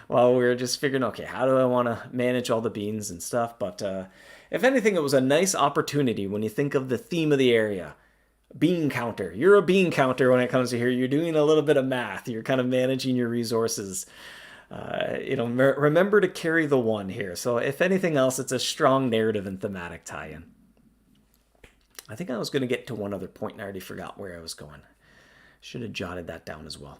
S1: while we were just figuring, okay, how do I want to manage all the beans and stuff? But if anything, it was a nice opportunity when you think of the theme of the area. Bean counter. You're a bean counter when it comes to here. You're doing a little bit of math. You're kind of managing your resources. Remember to carry the 1 here. So if anything else, it's a strong narrative and thematic tie-in. I think I was going to get to one other point and I already forgot where I was going. Should have jotted that down as well.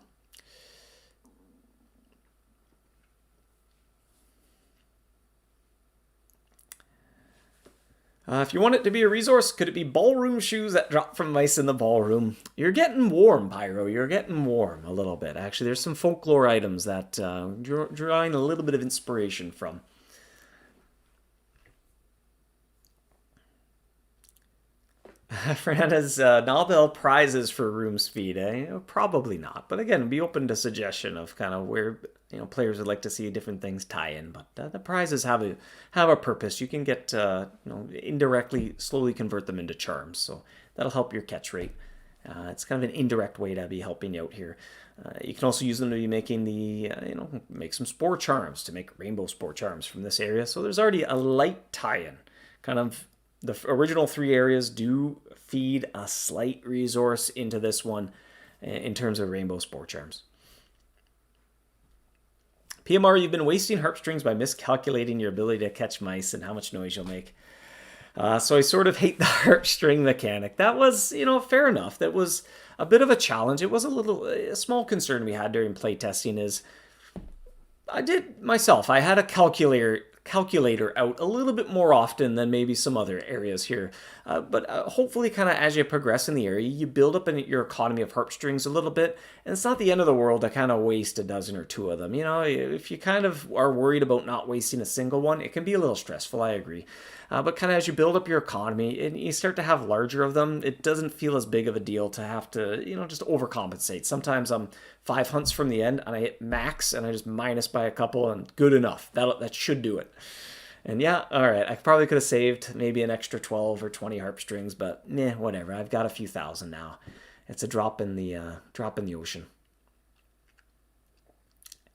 S1: If you want it to be a resource, could it be ballroom shoes that drop from mice in the ballroom? You're getting warm, Pyro. You're getting warm a little bit. Actually, there's some folklore items that drawing a little bit of inspiration from. Fernandez, Nobel prizes for room speed, eh? Probably not. But again, be open to suggestion of kind of where players would like to see different things tie in. But the prizes have a purpose. You can get indirectly slowly convert them into charms, so that'll help your catch rate. It's kind of an indirect way to be helping you out here. You can also use them to be making make some spore charms to make rainbow spore charms from this area. So there's already a light tie-in, kind of. The original 3 areas do feed a slight resource into this one in terms of rainbow spore charms. PMR, you've been wasting harp strings by miscalculating your ability to catch mice and how much noise you'll make. So I sort of hate the harp string mechanic. That was, fair enough. That was a bit of a challenge. It was a small concern we had during playtesting is I had a calculator out a little bit more often than maybe some other areas here. But hopefully kind of as you progress in the area, you build up your economy of harp strings a little bit, and it's not the end of the world to kind of waste a dozen or 2 of them. If you kind of are worried about not wasting a single one, it can be a little stressful, I agree. But kind of as you build up your economy and you start to have larger of them, it doesn't feel as big of a deal to have to, just overcompensate. Sometimes I'm 5 hunts from the end and I hit max and I just minus by a couple and good enough. That should do it. And yeah, all right, I probably could have saved maybe an extra 12 or 20 harp strings, but whatever. I've got a few thousand now. It's a drop in the ocean.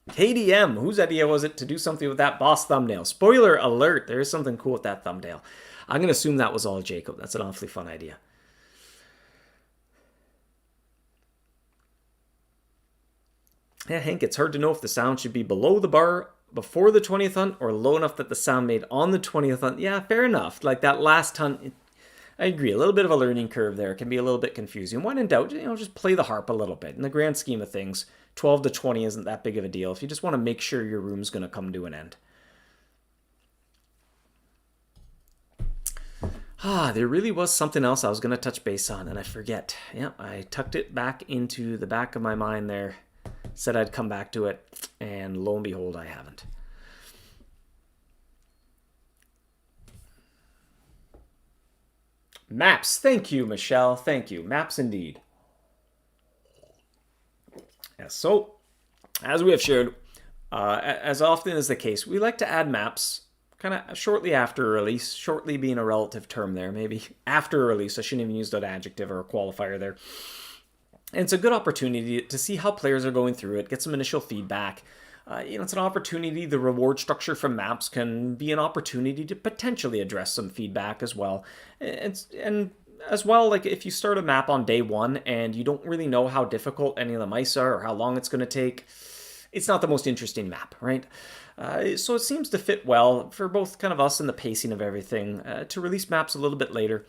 S1: KDM, whose idea was it to do something with that boss thumbnail? Spoiler alert, there is something cool with that thumbnail. I'm going to assume that was all Jacob. That's an awfully fun idea. Yeah, Hank, it's hard to know if the sound should be below the bar before the 20th hunt or low enough that the sound made on the 20th hunt. Yeah, fair enough. Like that last hunt, I agree. A little bit of a learning curve there. It can be a little bit confusing. When in doubt, just play the harp a little bit. In the grand scheme of things, 12 to 20 isn't that big of a deal if you just want to make sure your room's going to come to an end. There really was something else I was going to touch base on, and I forget. Yeah, I tucked it back into the back of my mind there. Said I'd come back to it, and lo and behold, I haven't. Maps. Thank you, Michelle. Thank you. Maps indeed. Yes, so, as we have shared, as often is the case, we like to add maps kind of shortly after a release. Shortly being a relative term there, maybe after a release. I shouldn't even use that adjective or a qualifier there. And it's a good opportunity to see how players are going through it, get some initial feedback. It's an opportunity. The reward structure from maps can be an opportunity to potentially address some feedback as well. And as well, like if you start a map on day one and you don't really know how difficult any of the mice are or how long it's going to take, it's not the most interesting map, right? So it seems to fit well for both kind of us and the pacing of everything to release maps a little bit later.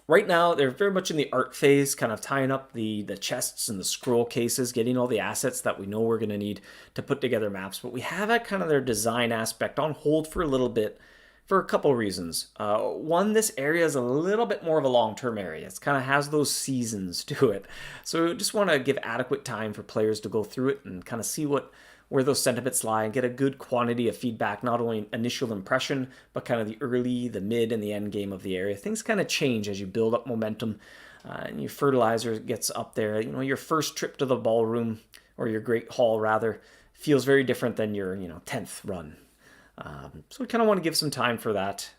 S1: Right now, they're very much in the art phase, kind of tying up the chests and the scroll cases, getting all the assets that we know we're going to need to put together maps. But we have that kind of their design aspect on hold for a little bit for a couple reasons. One, this area is a little bit more of a long-term area. It kind of has those seasons to it. So we just want to give adequate time for players to go through it and kind of see where those sentiments lie and get a good quantity of feedback, not only initial impression, but kind of the early, the mid, and the end game of the area. Things kind of change as you build up momentum and your fertilizer gets up there. Your first trip to the ballroom, or your great hall rather, feels very different than your 10th run. So we kind of want to give some time for that.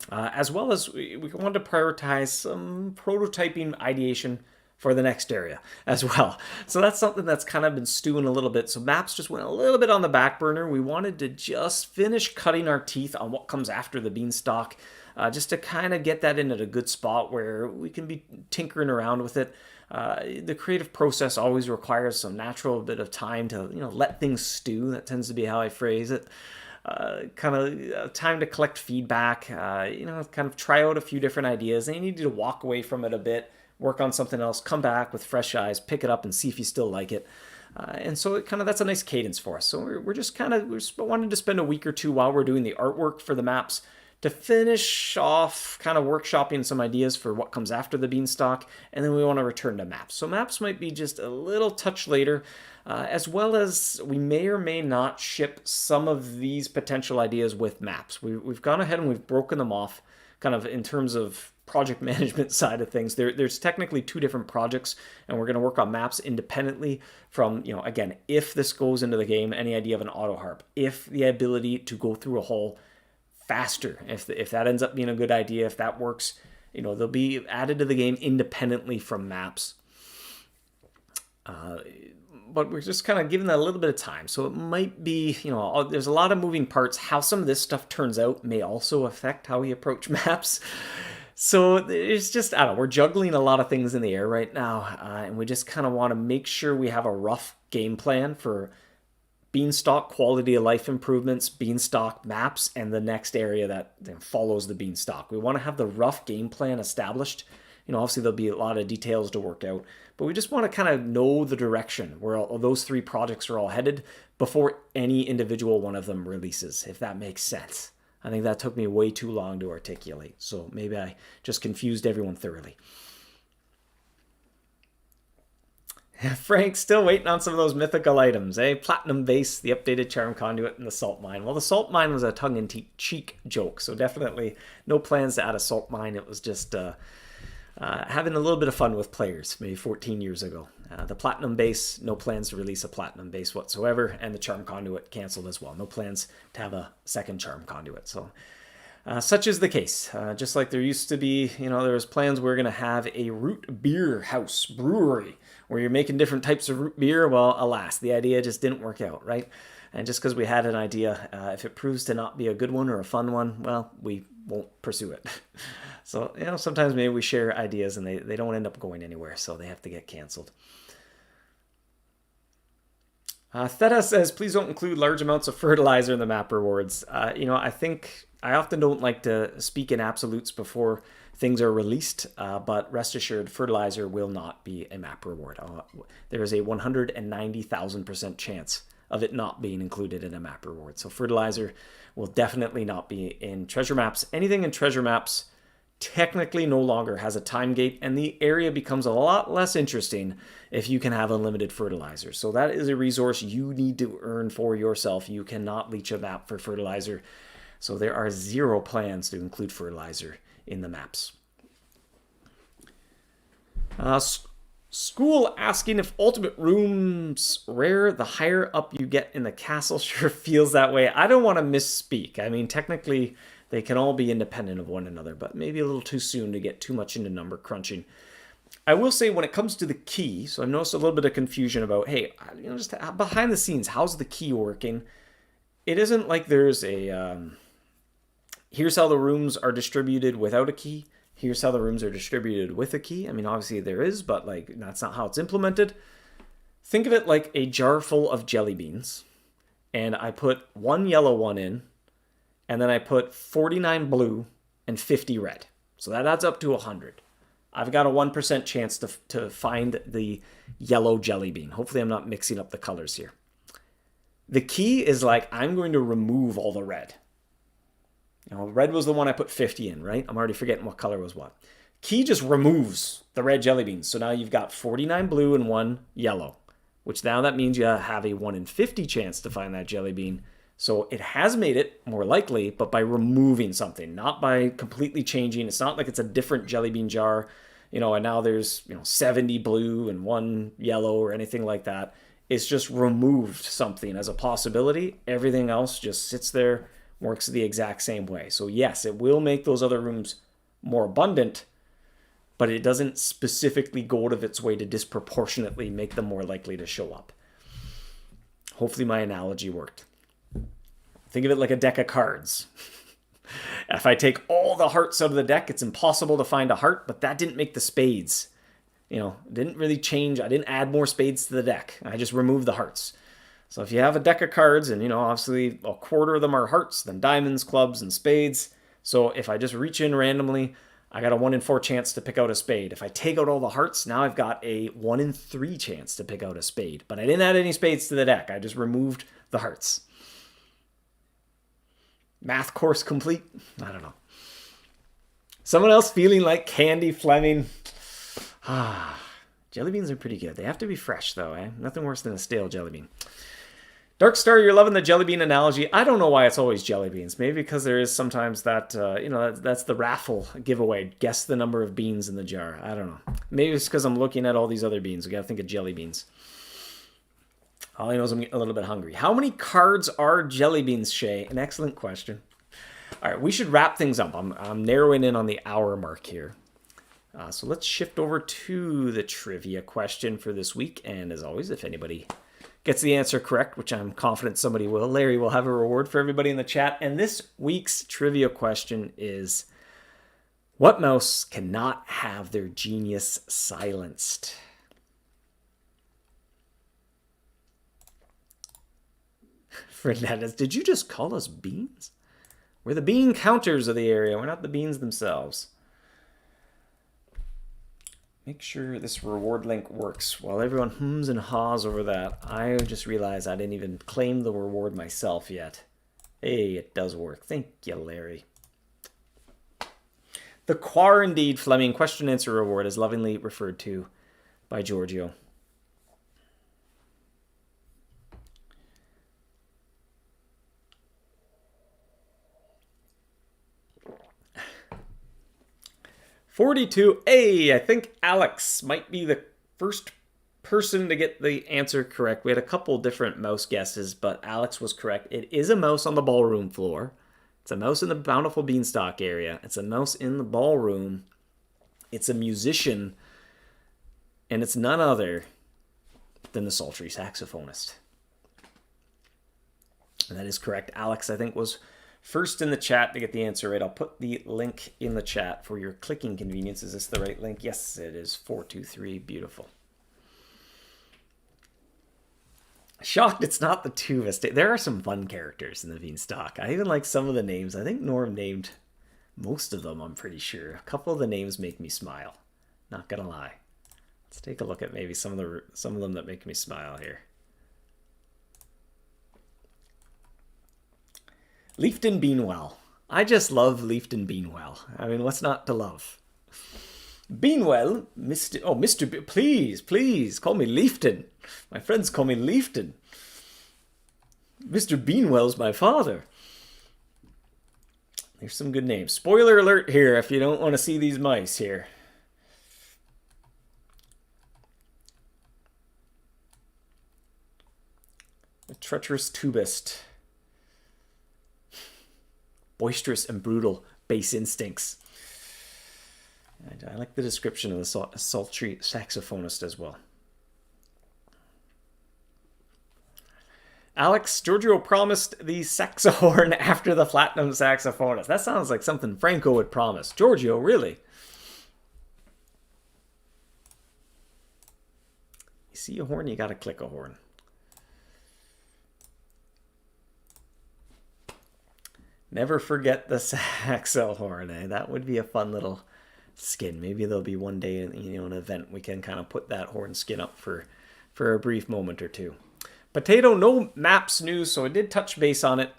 S1: As well as we want to prioritize some prototyping ideation for the next area as well. So that's something that's kind of been stewing a little bit. So maps just went a little bit on the back burner. We wanted to just finish cutting our teeth on what comes after the Beanstalk, just to kind of get that in at a good spot where we can be tinkering around with it. The creative process always requires some natural bit of time to let things stew. That tends to be how I phrase it. Kind of time to collect feedback, kind of try out a few different ideas. And you need to walk away from it a bit, work on something else, come back with fresh eyes, pick it up and see if you still like it. And so that's a nice cadence for us. So we're just wanted to spend a week or two while we're doing the artwork for the maps to finish off kind of workshopping some ideas for what comes after the Beanstalk. And then we want to return to maps. So maps might be just a little touch later, as well as we may or may not ship some of these potential ideas with maps. We've gone ahead and we've broken them off kind of in terms of project management side of things. There's technically two different projects, and we're going to work on maps independently from, again, if this goes into the game, any idea of an auto harp, if the ability to go through a hole faster, if that ends up being a good idea, if that works, they'll be added to the game independently from maps. But we're just kind of giving that a little bit of time. So it might be, there's a lot of moving parts. How some of this stuff turns out may also affect how we approach maps. So it's just, I don't know, we're juggling a lot of things in the air right now. And we just kind of want to make sure we have a rough game plan for Beanstalk quality of life improvements, Beanstalk maps, and the next area that follows the Beanstalk. We want to have the rough game plan established. Obviously there'll be a lot of details to work out, but we just want to kind of know the direction where all those three projects are all headed before any individual one of them releases, if that makes sense. I think that took me way too long to articulate, so maybe I just confused everyone thoroughly. Frank's still waiting on some of those mythical items, eh? Platinum base, the updated charm conduit, and the salt mine. Well, the salt mine was a tongue-in-cheek joke, so definitely no plans to add a salt mine. It was just having a little bit of fun with players, maybe 14 years ago. The platinum base, no plans to release a platinum base whatsoever, and the charm conduit canceled as well. No plans to have a second charm conduit. So such is the case. Just like there used to be, there was plans we were going to have a root beer house brewery where you're making different types of root beer. Well, alas, the idea just didn't work out, right? And just because we had an idea, if it proves to not be a good one or a fun one, well, we won't pursue it. So, sometimes maybe we share ideas and they don't end up going anywhere, so they have to get canceled. Theta says, please don't include large amounts of fertilizer in the map rewards. I think I often don't like to speak in absolutes before things are released, but rest assured, fertilizer will not be a map reward. There is a 190,000% chance of it not being included in a map reward. So fertilizer will definitely not be in treasure maps. Anything in treasure maps technically no longer has a time gate, and the area becomes a lot less interesting if you can have unlimited fertilizer. So that is a resource you need to earn for yourself. You cannot leech a map for fertilizer. So there are zero plans to include fertilizer in the maps. School asking if ultimate rooms rare the higher up you get in the castle. Sure feels that way. I don't want to misspeak. I mean, technically they can all be independent of one another, but maybe a little too soon to get too much into number crunching. I will say when it comes to the key, so I've noticed a little bit of confusion about, hey, just behind the scenes, how's the key working? It isn't like there's a, here's how the rooms are distributed without a key. Here's how the rooms are distributed with a key. I mean, obviously there is, but like that's not how it's implemented. Think of it like a jar full of jelly beans. And I put one yellow one in, and then I put 49 blue and 50 red. So that adds up to 100. I've got a 1% chance to find the yellow jelly bean. Hopefully I'm not mixing up the colors here. The key is like, I'm going to remove all the red. Red was the one I put 50 in, right? I'm already forgetting what color was what. Key just removes the red jelly beans. So now you've got 49 blue and 1 yellow, which now that means you have a 1 in 50 chance to find that jelly bean. So it has made it more likely, but by removing something, not by completely changing. It's not like it's a different jelly bean jar, and now there's 70 blue and 1 yellow or anything like that. It's just removed something as a possibility. Everything else just sits there, works the exact same way. So yes, it will make those other rooms more abundant, but it doesn't specifically go out of its way to disproportionately make them more likely to show up. Hopefully my analogy worked. Think of it like a deck of cards. If I take all the hearts out of the deck, it's impossible to find a heart, but that didn't make the spades. Didn't really change. I didn't add more spades to the deck. I just removed the hearts. So if you have a deck of cards and, obviously a quarter of them are hearts, then diamonds, clubs, and spades. So if I just reach in randomly, I got a 1 in 4 chance to pick out a spade. If I take out all the hearts, now I've got a 1 in 3 chance to pick out a spade. But I didn't add any spades to the deck. I just removed the hearts. Math course complete? I don't know. Someone else feeling like Candy Fleming? Jelly beans are pretty good. They have to be fresh, though, eh? Nothing worse than a stale jelly bean. Dark Star, you're loving the jelly bean analogy. I don't know why it's always jelly beans. Maybe because there is sometimes that, that's the raffle giveaway. Guess the number of beans in the jar. I don't know. Maybe it's because I'm looking at all these other beans. We got to think of jelly beans. All I know is I'm getting a little bit hungry. How many cards are jelly beans, Shay? An excellent question. All right, we should wrap things up. I'm narrowing in on the hour mark here. So let's shift over to the trivia question for this week. And as always, if anybody gets the answer correct, which I'm confident somebody will, Larry will have a reward for everybody in the chat. And this week's trivia question is, what mouse cannot have their genius silenced? Fernandez, did you just call us beans? We're the bean counters of the area. We're not the beans themselves. Make sure this reward link works. While everyone hums and haws over that, I just realized I didn't even claim the reward myself yet. Hey, it does work. Thank you, Larry. The Quar Indeed Fleming question answer reward is lovingly referred to by Giorgio. $42. Hey, I think Alex might be the first person to get the answer correct. We had a couple different mouse guesses, but Alex was correct. It is a mouse on the ballroom floor. It's a mouse in the Bountiful Beanstalk area. It's a mouse in the ballroom. It's a musician, and it's none other than the sultry saxophonist. And that is correct. Alex, I think, was first in the chat to get the answer right. I'll put the link in the chat for your clicking convenience. Is this the right link? Yes, it is. 423. Beautiful. Shocked it's not the Tuvist. There are some fun characters in the Beanstalk. I even like some of the names. I think Norm named most of them, I'm pretty sure. A couple of the names make me smile. Not gonna lie. Let's take a look at maybe some of them that make me smile here. Leafton Beanwell. I just love Leafton Beanwell. I mean, what's not to love? Beanwell, Mr. Please, call me Leafton. My friends call me Leafton. Mr. Beanwell's my father. There's some good names. Spoiler alert here if you don't want to see these mice here. The treacherous Tubist. Boisterous and brutal base instincts. I like the description of the sultry saxophonist as well. Alex, Giorgio promised the saxohorn after the platinum saxophonist. That sounds like something Franco would promise. Giorgio, really? You see a horn, you gotta click a horn. Never forget the saxohorn, eh? That would be a fun little skin. Maybe there'll be one day, an event we can kind of put that horn skin up for a brief moment or two. Potato, no maps news, so I did touch base on it.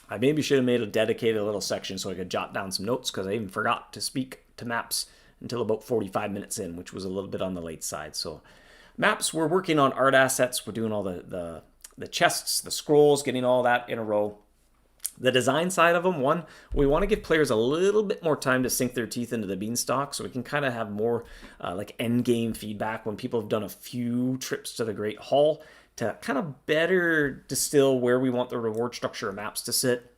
S1: I maybe should have made a dedicated little section so I could jot down some notes, because I even forgot to speak to maps until about 45 minutes in, which was a little bit on the late side. So maps, we're working on art assets. We're doing all the chests, the scrolls, getting all that in a row. The design side of them, one, we want to give players a little bit more time to sink their teeth into the Beanstalk, so we can kind of have more like end game feedback when people have done a few trips to the Great Hall, to kind of better distill where we want the reward structure of maps to sit.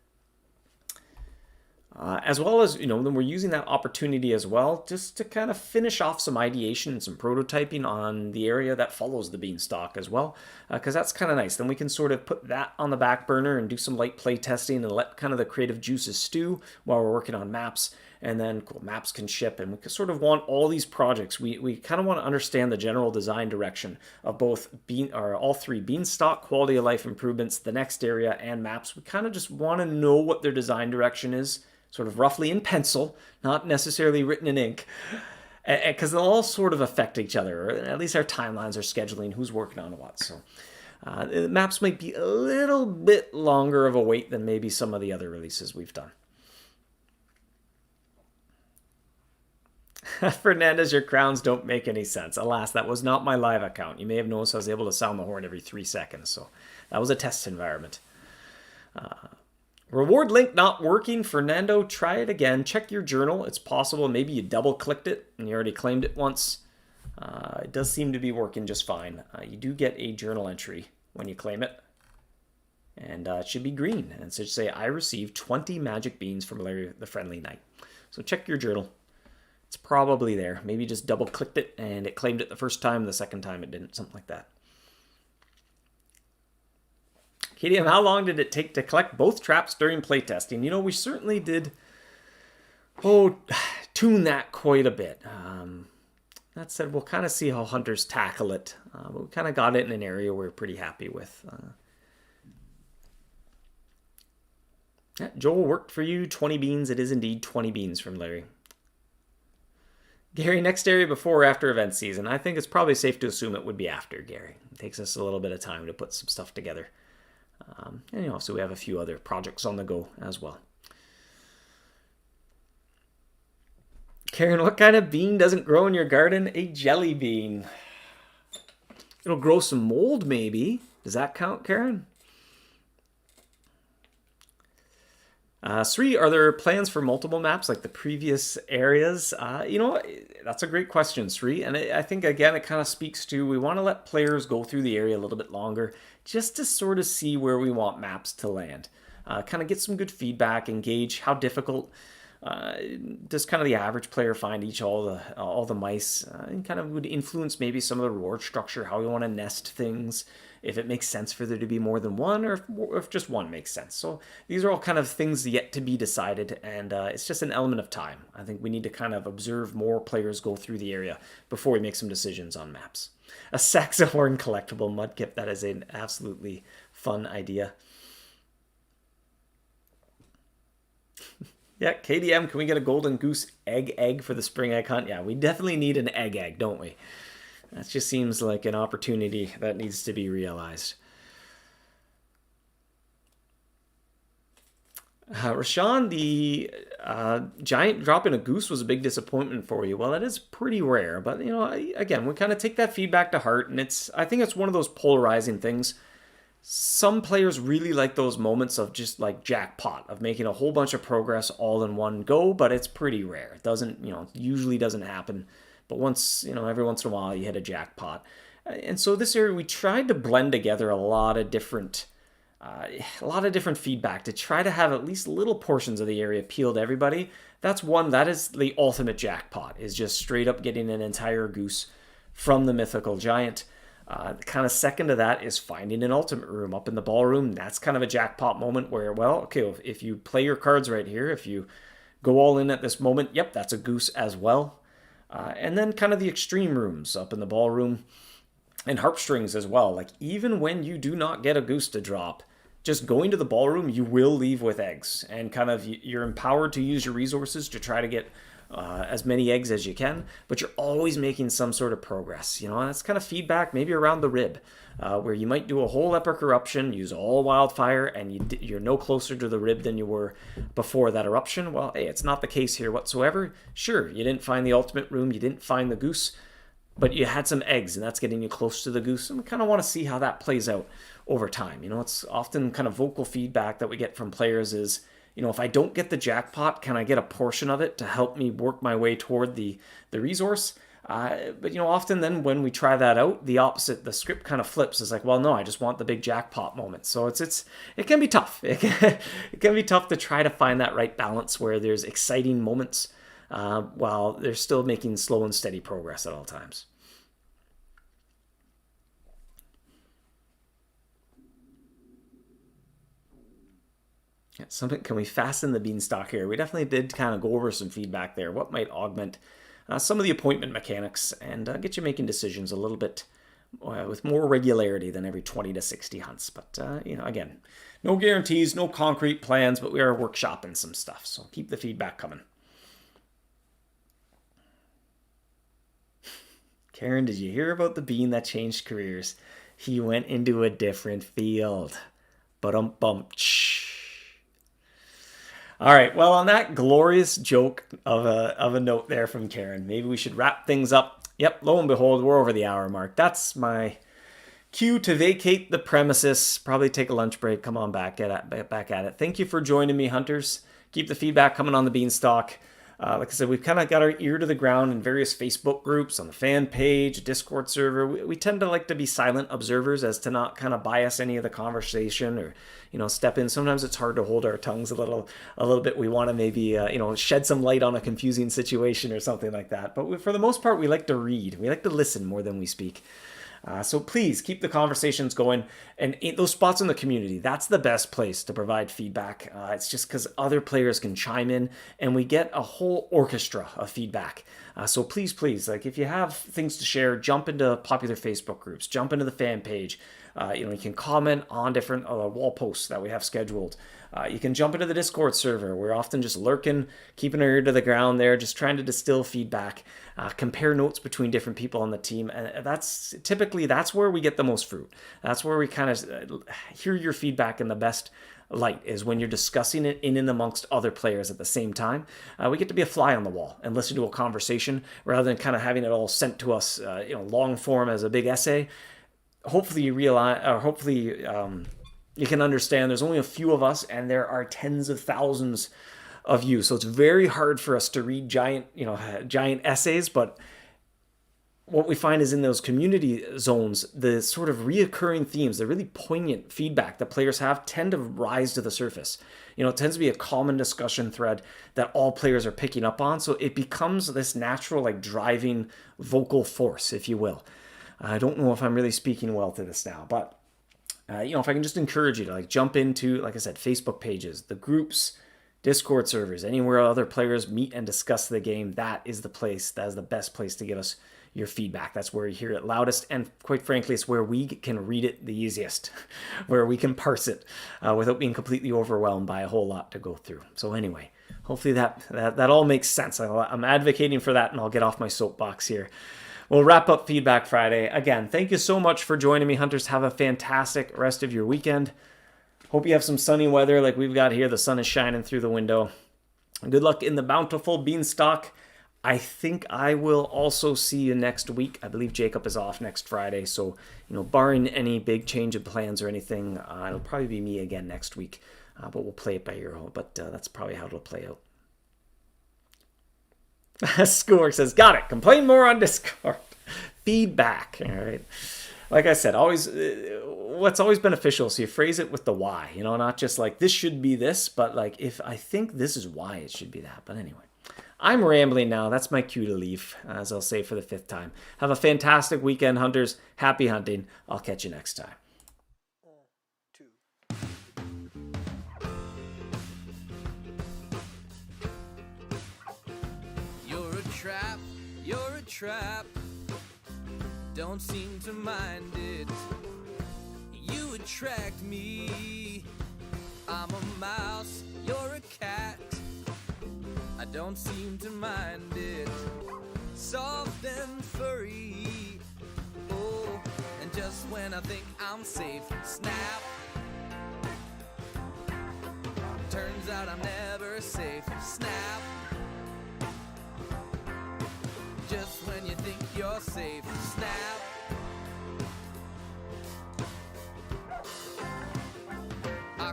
S1: As well as, then we're using that opportunity as well just to kind of finish off some ideation and some prototyping on the area that follows the Beanstalk as well, because that's kind of nice. Then we can sort of put that on the back burner and do some light play testing and let kind of the creative juices stew while we're working on maps. And then cool, maps can ship, and we sort of want all these projects. We kind of want to understand the general design direction of both all three: Beanstalk, quality of life improvements, the next area, and maps. We kind of just want to know what their design direction is, sort of roughly in pencil, not necessarily written in ink, because they'll all sort of affect each other, or at least our timelines, our scheduling, who's working on what. So maps might be a little bit longer of a wait than maybe some of the other releases we've done. Fernandez, your crowns don't make any sense. Alas, that was not my live account. You may have noticed I was able to sound the horn every 3 seconds, so that was a test environment. Reward link not working. Fernando, try it again. Check your journal. It's possible maybe you double clicked it and you already claimed it once. It does seem to be working just fine. You do get a journal entry when you claim it, and it should be green, and it should say, I received 20 magic beans from Larry the Friendly Knight. So check your journal. It's probably there. Maybe you just double clicked it and it claimed it the first time, the second time it didn't, something like that. KDM, how long did it take to collect both traps during playtesting? We certainly did tune that quite a bit. That said, we'll kind of see how hunters tackle it. But we kind of got it in an area we're pretty happy with. Joel, worked for you. 20 beans. It is indeed 20 beans from Larry. Gary, next area before or after event season? I think it's probably safe to assume it would be after, Gary. It takes us a little bit of time to put some stuff together. And so we have a few other projects on the go as well. Karen, what kind of bean doesn't grow in your garden? A jelly bean. It'll grow some mold, maybe. Does that count, Karen? Sri, are there plans for multiple maps like the previous areas? That's a great question, Sri. And I think, again, it kind of speaks to, we want to let players go through the area a little bit longer just to sort of see where we want maps to land. Kind of get some good feedback, engage how difficult does kind of the average player find all the mice, and kind of would influence maybe some of the reward structure, how we want to nest things, if it makes sense for there to be more than one, or if just one makes sense. So these are all kind of things yet to be decided, and it's just an element of time. I think we need to kind of observe more players go through the area before we make some decisions on maps. A saxophone collectible mudkip, that is an absolutely fun idea. Yeah, KDM, can we get a golden goose egg for the spring egg hunt? Yeah, we definitely need an egg, don't we? That just seems like an opportunity that needs to be realized. Rashawn, the giant drop in a goose was a big disappointment for you. Well, that is pretty rare, but again, we kind of take that feedback to heart, and I think it's one of those polarizing things. Some players really like those moments of just like jackpot, of making a whole bunch of progress all in one go, but it's pretty rare. It doesn't, usually doesn't happen. But once, every once in a while you hit a jackpot. And so this area, we tried to blend together a lot of different a lot of different feedback to try to have at least little portions of the area appeal to everybody. That is the ultimate jackpot, is just straight up getting an entire goose from the mythical giant. Kind of second to that is finding an ultimate room up in the ballroom. That's kind of a jackpot moment where, well, okay, if you play your cards right here, if you go all in at this moment, yep, that's a goose as well. And then kind of the extreme rooms up in the ballroom and harp strings as well. Like, even when you do not get a goose to drop, just going to the ballroom, you will leave with eggs, and kind of you're empowered to use your resources to try to get as many eggs as you can, but you're always making some sort of progress. And that's kind of feedback maybe around the rib, where you might do a whole epic eruption, use all wildfire, and you're no closer to the rib than you were before that eruption. Well, hey, it's not the case here whatsoever. Sure, you didn't find the ultimate room, you didn't find the goose, but you had some eggs, and that's getting you close to the goose. And we kind of want to see how that plays out over time. It's often kind of vocal feedback that we get from players is, if I don't get the jackpot, can I get a portion of it to help me work my way toward the resource? But often then when we try that out, the opposite, the script kind of flips. It's like, well, no, I just want the big jackpot moment. So it can be tough. It can be tough to try to find that right balance where there's exciting moments while they're still making slow and steady progress at all times. Can we fasten the beanstalk here? We definitely did kind of go over some feedback there. What might augment some of the appointment mechanics and get you making decisions a little bit with more regularity than every 20 to 60 hunts. But, again, no guarantees, no concrete plans, but we are workshopping some stuff. So keep the feedback coming. Karen, did you hear about the bean that changed careers? He went into a different field. Ba-dum-bum. All right, well, on that glorious joke of a note there from Karen, maybe we should wrap things up. Yep, lo and behold, we're over the hour mark. That's my cue to vacate the premises, probably take a lunch break, come on back at it. Thank you for joining me, hunters. Keep the feedback coming on the Beanstalk. Like I said, we've kind of got our ear to the ground in various Facebook groups, on the fan page, Discord server. We tend to like to be silent observers as to not kind of bias any of the conversation or, step in. Sometimes it's hard to hold our tongues a little bit. We want to maybe, shed some light on a confusing situation or something like that. But for the most part, we like to read. We like to listen more than we speak. So please keep the conversations going, and those spots in the community, that's the best place to provide feedback. It's just because other players can chime in and we get a whole orchestra of feedback. So please, like, if you have things to share, jump into popular Facebook groups, jump into the fan page. You can comment on different wall posts that we have scheduled. You can jump into the Discord server. We're often just lurking, keeping our ear to the ground there, just trying to distill feedback, compare notes between different people on the team. And that's where we get the most fruit. That's where we kind of hear your feedback in the best light, is when you're discussing it in and amongst other players at the same time. We get to be a fly on the wall and listen to a conversation rather than kind of having it all sent to us, long form as a big essay. Hopefully you realize, or hopefully you can understand there's only a few of us and there are tens of thousands of you. So it's very hard for us to read giant essays, but what we find is in those community zones, the sort of reoccurring themes, the really poignant feedback that players have tend to rise to the surface. It tends to be a common discussion thread that all players are picking up on. So it becomes this natural, like, driving vocal force, if you will. I don't know if I'm really speaking well to this now, but if I can just encourage you to jump into, like I said, Facebook pages, the groups, Discord servers, anywhere other players meet and discuss the game, that is the place. That is the best place to get us your feedback. That's where you hear it loudest, and quite frankly, it's where we can read it the easiest, where we can parse it without being completely overwhelmed by a whole lot to go through. So anyway, hopefully that all makes sense. I'm advocating for that, and I'll get off my soapbox here. We'll wrap up Feedback Friday. Again, thank you so much for joining me, hunters. Have a fantastic rest of your weekend. Hope you have some sunny weather like we've got here. The sun is shining through the window. Good luck in the bountiful Beanstalk. I think I will also see you next week. I believe Jacob is off next Friday. So, barring any big change of plans or anything, it'll probably be me again next week. But we'll play it by ear. But that's probably how it'll play out. Schoolwork says, got it. Complain more on Discord. Feedback. All right. Like I said, always what's always beneficial. So you phrase it with the why, you know, not just like this should be this, but like if I think this is why it should be that. But anyway, I'm rambling now. That's my cue to leave, as I'll say for the 5th time. Have a fantastic weekend, hunters. Happy hunting. I'll catch you next time.
S2: You're a trap, don't seem to mind it. You attract me. I'm a mouse, you're a cat. I don't seem to mind it. Soft and furry. Oh, and just when I think I'm safe, snap. Turns out I'm never safe, snap. Just when you think you're safe, snap. I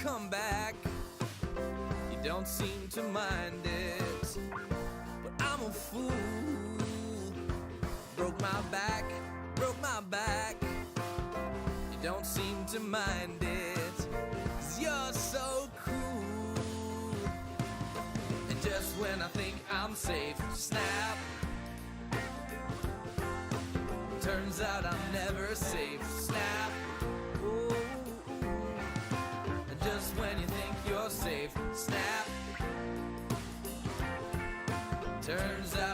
S2: come back. You don't seem to mind it, but I'm a fool. Broke my back. You don't seem to mind it, 'cause you're so cool. And just when I think I'm safe, snap. Turns out I'm never safe, snap. Ooh. And just when you think you're safe, snap. Turns out